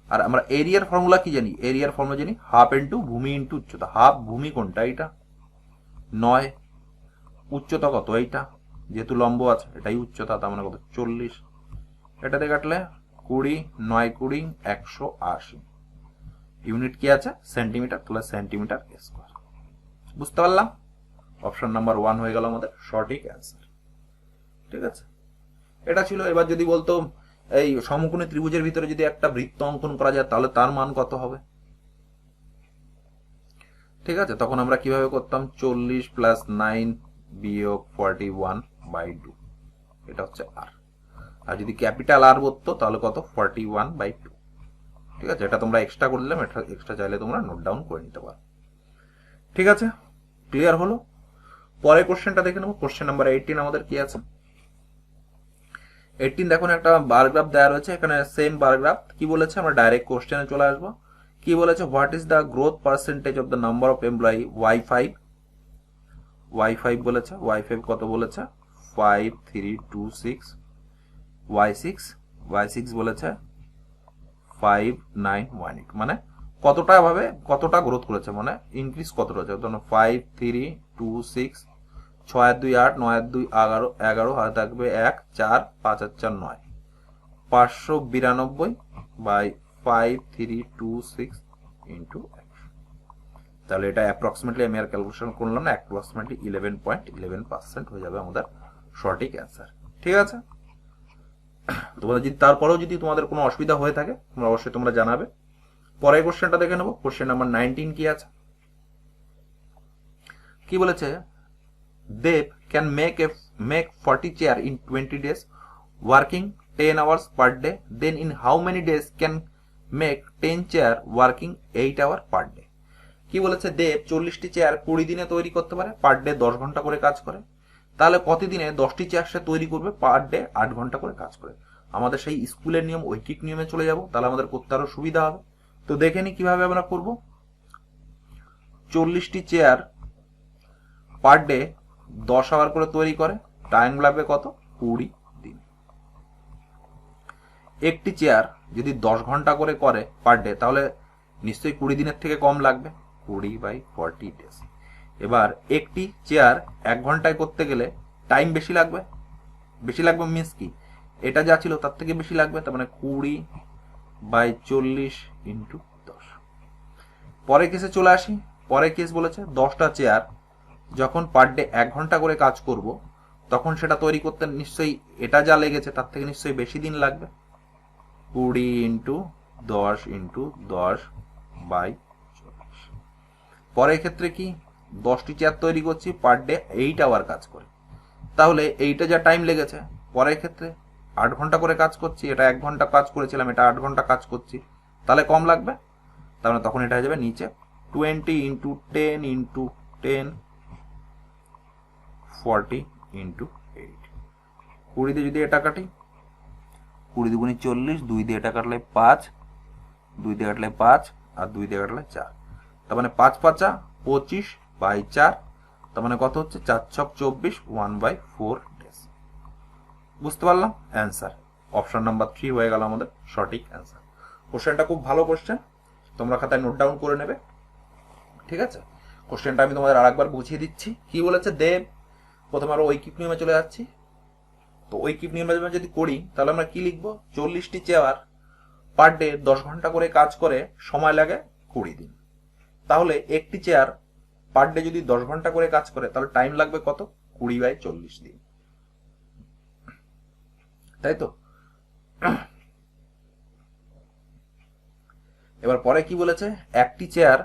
আর আমরা এরিয়ার ফর্মুলা কি জানি? এরিয়ার ফর্মুলা জানি হাফ ইন্টু ভূমি ইন্টু উচ্চতা। হাফ ভূমি কোনটা? এটা 9, উচ্চতা কত? এইটা, যেহেতু লম্ব আছে এটাই উচ্চতা, তার মানে কত? 40। এটাতে কাটলে 20, 9 20, 180। ইউনিট কি আছে? সেন্টিমিটার, তাহলে সেন্টিমিটার স্কোয়ার। বুঝতে পারলাম? অপশন নাম্বার 1 হয়ে গেল আমাদের সঠিক অ্যান্সার। ঠিক আছে, এটা ছিল। এবার যদি বলতো এই সমকোণী ত্রিভুজের ভিতরে যদি একটা বৃত্ত অঙ্কন করা যায় তাহলে তার মান কত হবে? ঠিক আছে, তখন আমরা কিভাবে করতাম? 40 প্লাস 9 বিয়োগ 41/2, এটা হচ্ছে আর। আর যদি ক্যাপিটাল আর বলতো তাহলে কত? 41/2। ঠিক আছে, এটা তোমরা এক্সট্রা করে দিলাম, এটা এক্সট্রা চাইলে তোমরা নোট ডাউন করে নিতে পারো। ঠিক আছে, ক্লিয়ার হলো? পরের কোশ্চেনটা দেখে নেবো। কোশ্চেন নাম্বার 18 আমাদের কি আছে? 18 দেখুন, একটা বার গ্রাফ দেওয়া রয়েছে এখানে, সেম বার গ্রাফ। কি বলেছে? আমরা ডাইরেক্ট কোশ্চেনে চলে আসবো। কি বলেছে? What is the growth percentage of the number of employee Y5? Y5 বলেছে। Y5 কত বলেছে? 5326। Y6 বলেছে 5918। মানে কতটা ভাবে কতটা গ্রোথ করেছে, মানে ইনক্রিজ কতটা হচ্ছে। ধরুন 5326, 6 আর 2 8, 9 আর 2 11, 11 হাতে থাকবে 1, 4, 5 আর 4 9, 592/5326 ইন্টু 100। তাহলে এটা অ্যাপ্রক্সিমেটলি আমি আর ক্যালকুলেশন করলাম না, অ্যাপ্রক্সিমেটলি 11.11% হয়ে যাবে আমাদের সঠিক অ্যান্সার। ঠিক আছে, তোমাদের যদি তারপরেও যদি তোমাদের কোনো অসুবিধা হয়ে থাকে তোমরা অবশ্যই তোমরা জানাবে। পরের কোশ্চেনটা দেখে নেবো। কোশ্চেন নাম্বার 19 কি আছে? কি বলেছে? Dev can make 40 chair in 20 days working 10 hours per day, then in how many days can make 10 chair working 8 hours per day? কি বলেছে? দেব 40টি চেয়ার 20 দিনে তৈরি করতে পারে, পার ডে 10 ঘন্টা করে কাজ করে। তাহলে প্রতিদিনে 10টি চেয়ার সে তৈরি করবে, পার ডে 8 ঘন্টা করে কাজ করে। আমাদের সেই স্কুলের নিয়ম, ঐকিক নিয়মে চলে যাব, তাহলে আমাদের করতে আরো সুবিধা হবে। তো দেখে নি কিভাবে আমরা করব। 40টি চেয়ার পার ডে 10 আওয়ার করে তৈরি করে, টাইম লাগবে কত? 20 দিন। একটি চেয়ার যদি 10 ঘন্টা করে করে পার ডে, তাহলে নিশ্চয়ই 20 দিনের থেকে কম লাগবে, 20/40 days। এবার একটি চেয়ার 1 ঘন্টায় করতে গেলে টাইম বেশি লাগবে। বেশি লাগবে মিন্স কি? এটা যা ছিল তার থেকে বেশি লাগবে, তার মানে 20/40 ইন্টু 10। পরের কেসে চলে আসি। পরের কেস বলেছে 10টা চেয়ার যখন পার ডে 1 ঘন্টা করে কাজ করব, তখন সেটা তৈরি করতে নিশ্চয়ই এটা যা লেগেছে তার থেকে নিশ্চয়ই বেশি দিন লাগবে, 20 ইন্টু 10 ইন্টু 10/40। পরের ক্ষেত্রে কি? 10টি চেয়ার তৈরি করছি, পার ডে 8 আওয়ার কাজ করে, তাহলে এইটা যা টাইম লেগেছে, পরের ক্ষেত্রে 8 ঘন্টা করে কাজ করছি, এটা 1 ঘন্টা কাজ করেছিলাম, এটা 8 ঘন্টা কাজ করছি, তাহলে কম লাগবে। তাহলে তখন এটা হয়ে যাবে নিচে 20 ইন্টু 10 ইন্টু 10, 40 ইন্টু 8। 20 দিয়ে যদি এটা কাটি, 20 দুগুণে 40, 2 দিয়ে এটা কাটলে 5, 2 দিয়ে কাটলে 5, আর 2 দিয়ে কাটলে 4, তার মানে 5 5 25/4, তার মানে কত হচ্ছে? 4 6 24, 1/4 days। বুঝতে পারলাম? অ্যান্সার অপশন নাম্বার 3 হয়ে গেল আমাদের সঠিক অ্যান্সার। কোশ্চেনটা খুব ভালো কোশ্চেন, তোমরা খাতায় নোট ডাউন করে নেবে। ঠিক আছে, কোশ্চেনটা আমি তোমাদের আরেকবার বুঝিয়ে দিচ্ছি। কি বলেছে? দেব, প্রথমে আরো ঐকিক নিয়মে চলে যাচ্ছি। তো ঐকিক নিয়মে যদি করি তাহলে আমরা কি লিখবো? 40টি চেয়ার পার ডে 10 ঘন্টা করে কাজ করে, সময় লাগে 20 দিন। তাহলে একটি চেয়ার পার ডে যদি 10 ঘন্টা করে কাজ করে, তাহলে টাইম লাগবে কত? 20/40 দিন, তাই তো? এবার পরে কি বলেছে? একটি চেয়ার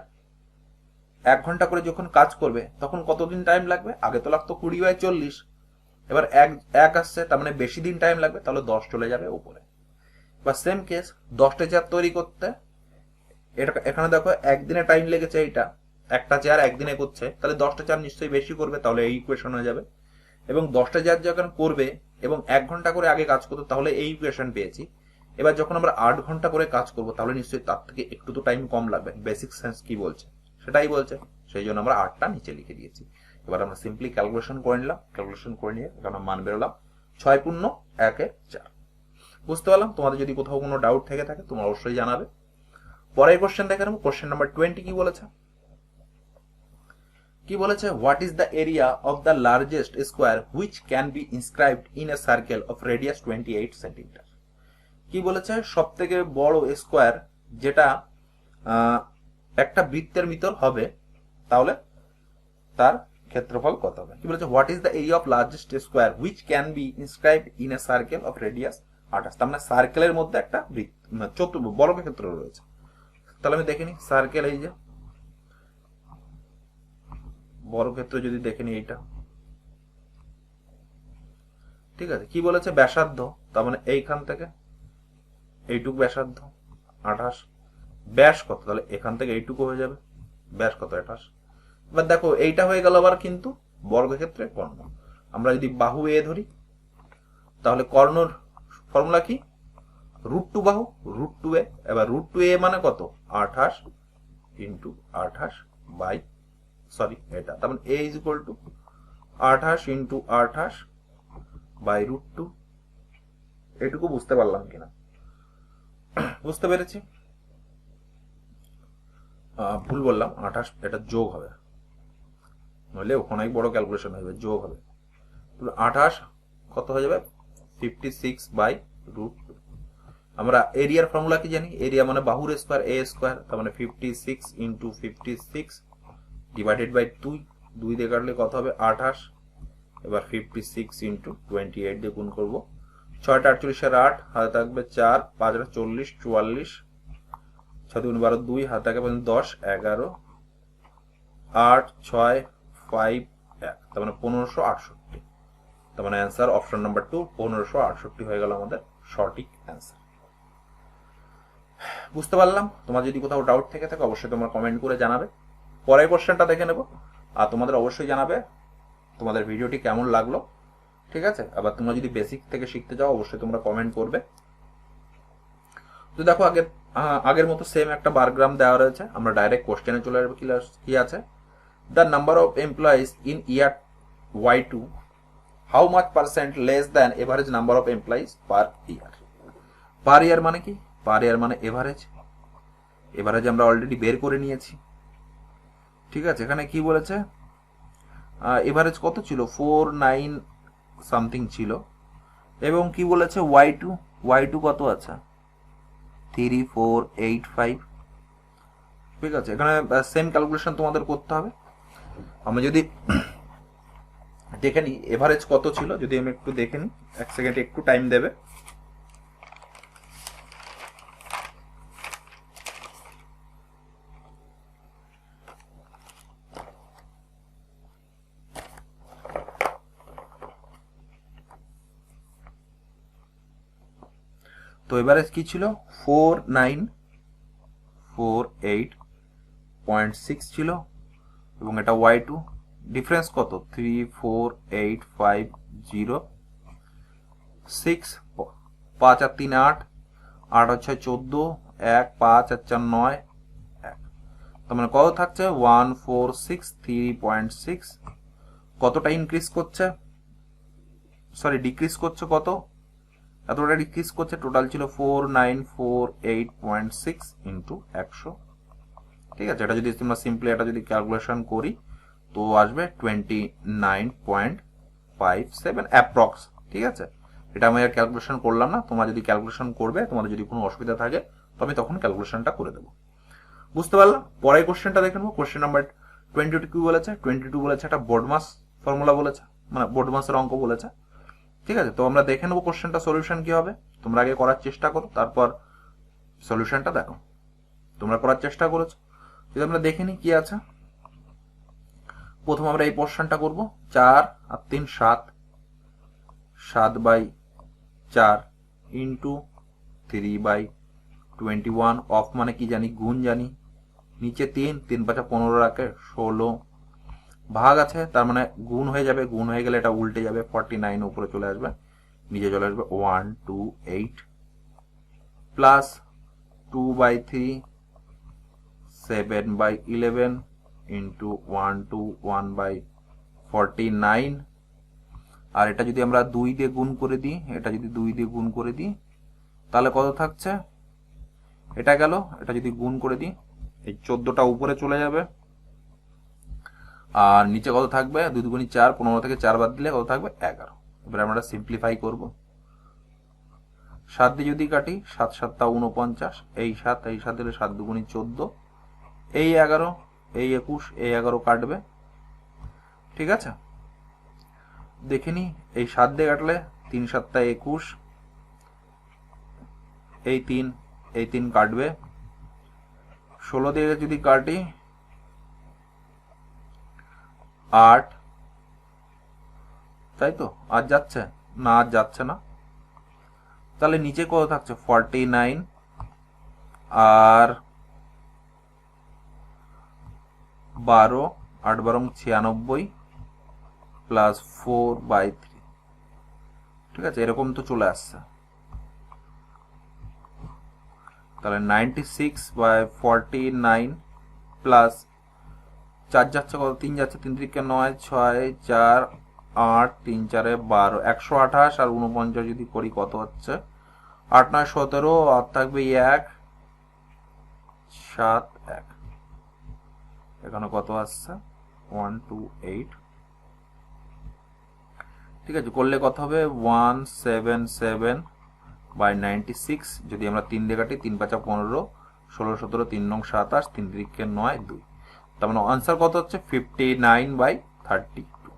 1 ঘন্টা করে যখন কাজ করবে তখন কতদিন টাইম লাগবে? আগে তো লাগতো 20/40, এবার এক আসছে, তার মানে বেশি দিন টাইম লাগবে, তাহলে 10 চলে যাবে উপরে। বা সেম কেস, 10টা চেয়ার তৈরি করতে, এটা এখানে দেখো একদিনে টাইম লেগেছে, এইটা একটা চেয়ার একদিনে করছে, তাহলে 10টা চেয়ার নিশ্চয়ই বেশি করবে, তাহলে এই ইকুয়েশন হয়ে যাবে। এবং 10টা চেয়ার যখন করবে এবং 1 ঘন্টা করে আগে কাজ করতো, তাহলে এই ইকুয়েশন পেয়েছি। এবার যখন আমরা 8 ঘন্টা করে কাজ করব তাহলে নিশ্চয়ই তার থেকে একটু তো টাইম কম লাগবে, বেসিক সায়েন্স কি বলছে সেটাই বলছে, সেই জন্য আমরা 8টা নিচে লিখে দিয়েছি। এবার আমরা সিম্পলি ক্যালকুলেশন করে নিলাম, ক্যালকুলেশন করে নিয়ে এখানে মান বেরোলাম 6 পূর্ণ 1 4। বুঝতে পারলাম? তোমাদের যদি কোথাও কোনো ডাউট থেকে থাকে তোমরা অবশ্যই জানাবে। পরের কোশ্চেন দেখে নেবো, কোশ্চেন নাম্বার 20 কি বলেছে? কি বলেছে? What is the area of the largest square which can be inscribed in a circle of radius 28 centimetre. কি বলেছে? সব থেকে বড় স্কোয়ার যেটা একটা বৃত্তের ভিতর হবে, তাহলে তার ক্ষেত্রফল কত হবে? কি বলেছে? What is the area of largest square which can be inscribed in a circle of radius 28। তার মানে সার্কেলের মধ্যে একটা বৃত্ত বর্গক্ষেত্র রয়েছে। তাহলে আমি দেখে নিই, সার্কেল এই যে বর্গক্ষেত্র যদি দেখে নিই এইটা, ঠিক আছে। কি বলেছে? ব্যাসার্ধ, তার মানে এইখান থেকে এইটুকু ব্যাসার্ধ 28। ব্যাস কত? তাহলে এখান থেকে এইটুকু হয়ে যাবে, ব্যাস কত? 28। এবার দেখো এইটা হয়ে গেল আবার কিন্তু বর্গক্ষেত্রের কর্ণ। আমরা যদি বাহু এ ধরি তাহলে কর্ণর ফর্মুলা কি? √2 বাহু, √2a। এবার √2a মানে কত? 28 ইন্টু 28 বাই এটা, তার মানে a is equal to 28 into 28 by √2। এটুকু বুঝতে পারলাম কিনা? বুঝতে পেরেছি? ভুল বললাম, 28 এটা যোগ হবে, নইলে ওখানে বড় ক্যালকুলেশন হবে, যোগ হবে। 28 কত হয়ে যাবে? 56 বাই √2। আমরা এরিয়ার ফর্মুলা কি জানি? এরিয়া মানে বাহুর স্কোয়ার, a স্কোয়ার, তার মানে 56 ইন্টু 56 ডিভাইডেড বাই 2, 2 দিয়ে কাটলে কত হবে? 28। এবার 56 ইন্টু 28 দিয়ে গুণ করবো, 6টা 48 আর 8, হাতে থাকবে 4, 5 40, 44, 6 2 12 2, হাতে থাকবে 10, 11, 8 6 5 1, তার মানে 1568। তার মানে অ্যান্সার অপশন নাম্বার 2 1568 হয়ে গেল আমাদের সঠিক অ্যান্সার। বুঝতে পারলাম? তোমার যদি কোথাও ডাউট থেকে থাকে অবশ্যই তোমরা কমেন্ট করে জানাবে। পরের কোশ্চেনটা দেখে নেব, আর তোমাদের অবশ্যই জানাবে তোমাদের ভিডিওটি কেমন লাগলো, ঠিক আছে। আবার তোমরা যদি বেসিক থেকে শিখতে যাও অবশ্যই তোমরা কমেন্ট করবে। তো দেখো আগের মতো সেম একটা বারগ্রাম দেওয়া রয়েছে, আমরা ডাইরেক্ট কোশ্চেনে চলে আসবো। কি আছে? The number of employees in year Y2 how much percent less than average number of employees per year. Per year মানে কি? পার ইয়ার মানে এভারেজ। এভারেজ আমরা অলরেডি বের করে নিয়েছি, ঠিক আছে। এখানে কি বলেছে? এভারেজ কত ছিল? 49 সামথিং ছিল। এবং কি বলেছে? Y2 কত আছে? 3485, ঠিক আছে। এখানে সেম ক্যালকুলেশন তোমাদের করতে হবে। আমরা যদি দেখে নিই এভারেজ কত ছিল, যদি আমি একটু দেখে নিই, 1 সেকেন্ড একটু টাইম দেবে। তো এভারেজ কি ছিল? 4948.6 ছিল, এবং এটা Y2 ডিফারেন্স কত? 34850, 5 আর 3 8, 8 আর 6 14, 1 5 আর 4 9, 1, তার মানে কত থাকছে? 1463.6। কতটা ইনক্রিজ করছে, ডিক্রিজ করছে, কত? এতটা ডিক্রিজ করছে। টোটাল ছিল 4948.6 ইন্টু 100, ঠিক আছে। এটা যদি তোমরা সিম্পলি এটা যদি ক্যালকুলেশন করি তো আসবে 29.57 অ্যাপ্রক্স, ঠিক আছে। এটা আমি আর ক্যালকুলেশন করলাম না, তোমরা যদি ক্যালকুলেশন করবে, তোমাদের যদি কোনো অসুবিধা থাকে তো আমি তখন ক্যালকুলেশনটা করে দেবো। বুঝতে পারলাম? পরের কোশ্চেনটা দেখে নেবো। কোশ্চেন নাম্বার 22 কি বলেছে? 22 বলেছে একটা বোর্ডমাস ফর্মুলা বলেছে, মানে বোর্ডমাসের অঙ্ক বলেছে, ঠিক আছে। তো আমরা দেখে নেবো কোশ্চেনটা সলিউশন কি হবে। তোমরা আগে করার চেষ্টা করো, তারপর সলিউশনটা দেখো। তোমরা করার চেষ্টা করেছো, যদি আমরা দেখে নিই কি আছে। প্রথম আমরা এই পোর্শনটা করব, 4 আর 3 7, 7/4 ইন্টু 3/21। অফ মানে কি জানি? গুণ জানি। নিচে 3 3 5 15 রাখে 16, ভাগ আছে, তার মানে গুণ হয়ে যাবে, গুণ হয়ে গেলে এটা উল্টে যাবে, 49 উপরে চলে আসবে, নিচে চলে আসবে 128, প্লাস 2/3 7/11 ইন্টু 1/49। আর এটা যদি আমরা 2 দিয়ে গুণ করে দিই, এটা যদি 2 দিয়ে গুণ করে দিই তাহলে কত থাকছে, এটা গেল, এটা যদি গুণ করে দিই এই 14টা উপরে চলে যাবে, আর নিচে কত থাকবে, 2 দুগুণী 4, 15 থেকে 4 বাদ দিলে কত থাকবে 11। এবার আমরা সিম্পলিফাই করব, 7 দিয়ে যদি কাটি 7 7 49, এই 7 এই 7 দিলে 7 দুগুণী 14, এই 11 এই 21 এই 11 কাটবে, ঠিক আছে। দেখে নি, এই 7 দিয়ে কাটলে 3 7 21, এই 3 কাটবে, 16 দিয়ে যদি কাটি 8, তাই তো, আর যাচ্ছে না, আর যাচ্ছে না, তাহলে নিচে কত থাকছে 49, আর 12 8 12 96 প্লাস 4/3, ঠিক আছে, এরকম তো চলে আসছে। তাহলে 96/49 প্লাস 4 যাচ্ছে কত, 3 যাচ্ছে, 3 3 9 6 4 8 3 4 12, 128 আর 49 যদি করি কত হচ্ছে, 8 9 17, আর থাকবে 1 7 1, এখানে কত আসছে 128, ঠিক আছে। করলে কত হবে 177/96, যদি আমরা 3 দিয়ে কাটি 3 5 15, 16 17 3 9 27, 3 3 9 2, তার মানে আনসার কত হচ্ছে 59/32,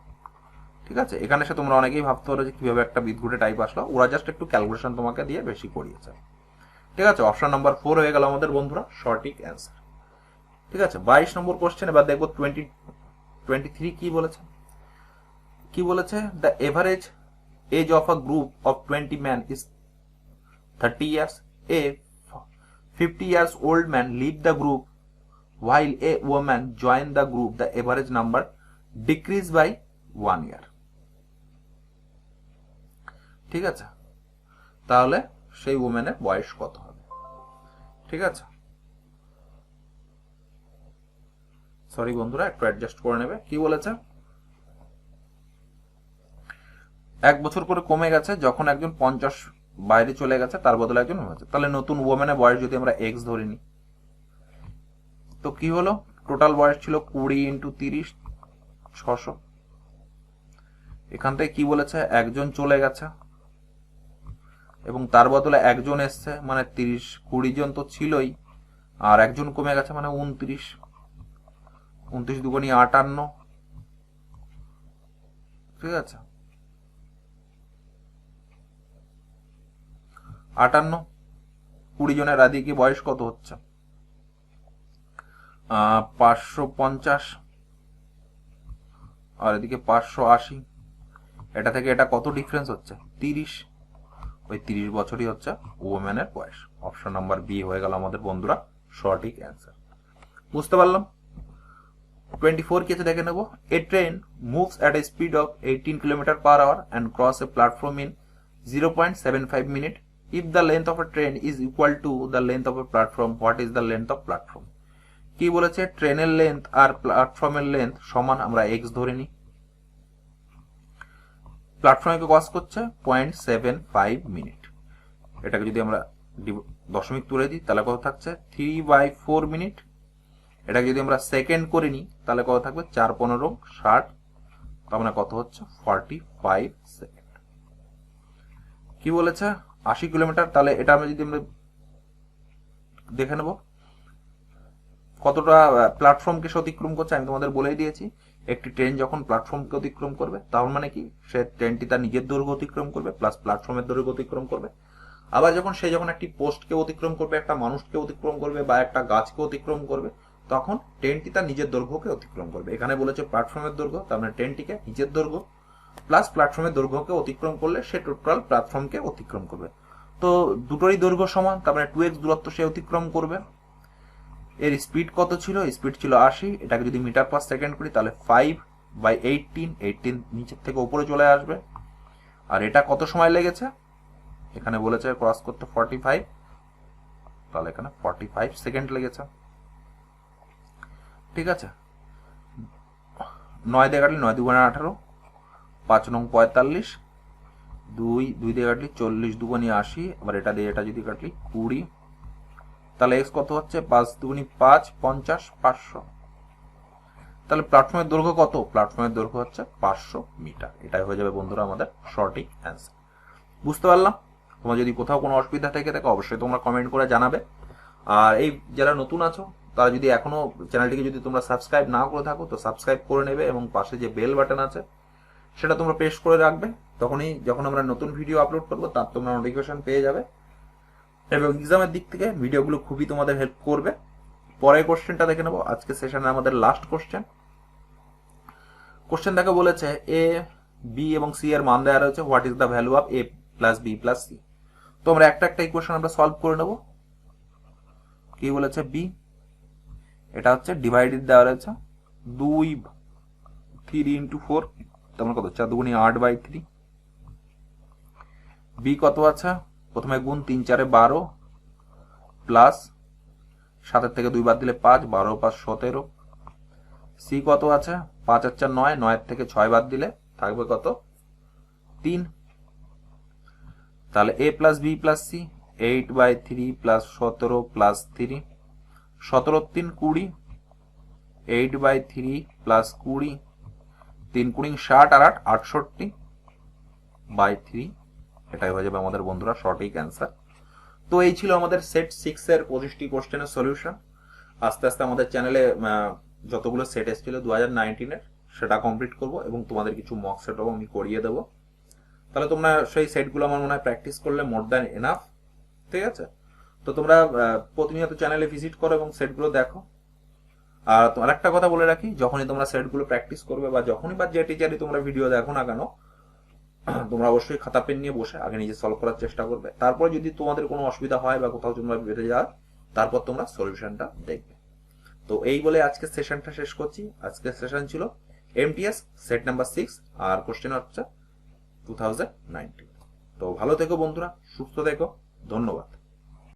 ঠিক আছে। এখানে সে তোমরা অনেকেই ভাবতে পারো যে কিভাবে একটা বিদঘুটে টাইপ আসলো, ওরা জাস্ট একটু ক্যালকুলেশন তোমাকে দিয়ে বেশি করিয়েছে, ঠিক আছে। অপশন নাম্বার 4 হয়ে গেল আমাদের বন্ধুরা সঠিক অ্যান্সার, ঠিক আছে। 22 নম্বর কোশ্চেন, এবার দেখবো 23 কি বলেছে। কি বলেছে, the average age of a group of 20 man is 30 years. A 50 years old man leave the group while a woman join the group. The average number decrease by 1 year. ঠিক আছে, তাহলে সেই ওমেনের বয়স কত হবে, ঠিক আছে। সরি বন্ধুরা, একটু অ্যাডজাস্ট করে নেবে। কি বলেছে, 1 বছর করে কমে গেছে যখন একজন 50 বাইরে চলে গেছে, তার বদলে একজন হয়েছে। তাহলে নতুন ওমেনের বয়স যদি আমরা x ধরে নিই, তো কি হলো, টোটাল বয়স ছিল 20 × 30 600। এখান থেকে কি বলেছে, একজন চলে গেছে এবং তার বদলে একজন এসছে, মানে 30 20 জন তো ছিলই, আর একজন কমে গেছে মানে 29, 29 দুগুণী 58, ঠিক আছে। 58, 20 জনের এদিকে বয়স কত হচ্ছে 550, আর এদিকে 580, এটা থেকে এটা কত ডিফারেন্স হচ্ছে 30, ওই 30 বছরই হচ্ছে ওমেনের বয়স। অপশন নাম্বার বি হয়ে গেল আমাদের বন্ধুরা সঠিক অ্যান্সার, বুঝতে পারলাম। 24 কি আছে দেখে নেব। A train moves at a speed of 18 km/h and cross a platform in 0.75 minutes. If the length of a train is equal to the length of a platform, what is the length of platform? কি বলেছে, ট্রেনের length আর প্ল্যাটফর্মের length সমান, আমরা x ধরে নিই। প্ল্যাটফর্মে cross করছে 0.75 মিনিট, এটাকে যদি আমরা দশমিক তুলে দিই তাহলে কত থাকছে 3/4 মিনিট। এটাকে যদি আমরা সেকেন্ড করে নিই তাহলে কত থাকবে 4 15 60, তার মানে কত হচ্ছে 45 সেকেন্ড। কি বলেছে 80 কিলোমিটার, তাহলে এটা আমরা যদি আমরা দেখে নেব কতটা প্ল্যাটফর্মকে সে অতিক্রম করছে। আমি তোমাদের বলেই দিয়েছি, একটি ট্রেন যখন প্ল্যাটফর্মকে অতিক্রম করবে তার মানে কি, সে ট্রেনটি তার নিজের দৈর্ঘ্য অতিক্রম করবে প্লাস প্ল্যাটফর্মের দৈর্ঘ্য অতিক্রম করবে। আবার যখন সে একটি পোস্টকে অতিক্রম করবে, একটা মানুষকে অতিক্রম করবে বা একটা গাছকে অতিক্রম করবে, তখন ট্রেনটি তার নিজের দৈর্ঘ্যকে অতিক্রম করবে। এখানে বলেছে প্ল্যাটফর্মের দৈর্ঘ্য, তার মানে ট্রেনটিকে নিজের দৈর্ঘ্য প্লাস প্ল্যাটফর্মের দৈর্ঘ্যকে অতিক্রম করলে সে টোটাল প্ল্যাটফর্মকে অতিক্রম করবে। তো দুটোরই দৈর্ঘ্য সমান, তার মানে 2x দূরত্ব সে অতিক্রম করবে। এর স্পিড কত ছিল, স্পিড ছিল 80, এটাকে যদি মিটার পার সেকেন্ড করি তাহলে 5/18, 18 নিচের থেকে উপরে চলে আসবে। আর এটা কত সময় লেগেছে, এখানে বলেছে ক্রস করতে 45, তাহলে এখানে 45 সেকেন্ড লেগেছে। ঠিক আছে, 9 দিয়ে কাটলে 9 দুগুণে 18, 5 নং 45, 2 দিয়ে কাটলি 40, দুগুণে 80, আবার এটা দিয়ে এটা যদি কাটলি 20, তাহলে এক্স কত হচ্ছে 5 দুগুণে 5, 50, 500। তাহলে প্ল্যাটফর্মের দৈর্ঘ্য কত? প্ল্যাটফর্মের দৈর্ঘ্য হচ্ছে 500 মিটার। এটাই হয়ে যাবে বন্ধুরা আমাদের সঠিক অ্যান্সার। বুঝতে পারলাম? তোমার যদি কোথাও কোনো অসুবিধা থেকে থাকে অবশ্যই তোমরা কমেন্ট করে জানাবে। আর এই যারা নতুন আছো তারা যদি এখনো চ্যানেলটিকে যদি তোমরা সাবস্ক্রাইব না করে থাকো তো সাবস্ক্রাইব করে নেবে, এবং পাশে যে বেল বাটন আছে সেটা তোমরা প্রেস করে রাখবে। তখনই যখন আমরা নতুন ভিডিও আপলোড করবো তার তোমরা নোটিফিকেশন পেয়ে যাবে, এবং এক্সামের দিক থেকে ভিডিওগুলো খুবই তোমাদের হেল্প করবে। পরের কোশ্চেনটা দেখে নেবো, আজকে সেশনে আমাদের লাস্ট কোশ্চেন। কোশ্চেন দেখে বলেছে এ, বি এবং সি এর মান দেওয়া রয়েছে, what is the value of A plus B plus C. তো আমরা একটা একটা ইকুয়েশন আমরা সলভ করে নেব। কি বলেছে? বি, এটা হচ্ছে ডিভাইডেড দেওয়া রয়েছে 3 ইন্টু 4, তোমরা কত 4 দুগুণে 8/3। বি কত আছে? প্রথমে গুণ 3 4 12 প্লাস 7 থেকে 2 বাদ দিলে 5, 12 5 17। সি কত আছে? 5 আর 4 9, 9 থেকে 6 বাদ দিলে থাকবে কত? 3। তাহলে A plus B plus C 8/3 plus 17 plus 3, 17 3 20, 8/3 plus 20, 3 20 60 আর 8 68/3। এটাই হয়ে যাবে আমাদের বন্ধুরা সঠিক অ্যান্সার। তো এই ছিল আমাদের সেট 6 এর 25টি কোশ্চেনের সলিউশন। আস্তে আস্তে আমাদের চ্যানেলে যতগুলো সেট এসেছিল 2019 এর সেটা কমপ্লিট করব, এবং তোমাদের কিছু মক সেটও আমি করিয়ে দেবো। তাহলে তোমরা সেই সেটগুলো আমার মনে হয় প্র্যাকটিস করলে মোর দ্যান এনাফ। ঠিক আছে, তো তোমরা প্রতিনিয়ত চ্যানেলে ভিজিট করো এবং সেটগুলো দেখো। আর আরেকটা কথা বলে রাখি, যখনই তোমরা সেটগুলো প্র্যাকটিস করবে বা যখনই বা যে টিচারই তোমরা ভিডিও দেখো না কেন, তোমরা অবশ্যই খাতা পেন নিয়ে বসে আগে নিজে সলভ করার চেষ্টা করবে। তারপর যদি তোমাদের কোনো অসুবিধা হয় বা কোথাও তোমরা বেড়ে যাও, তারপর তোমরা সলিউশনটা দেখবে। তো এই বলে আজকের সেশনটা শেষ করছি। আজকের সেশন ছিল এমটিএস সেট নাম্বার 6, আর কোশ্চেন হচ্ছে 2019। তো ভালো থেকো বন্ধুরা, সুস্থ থেকো, ধন্যবাদ।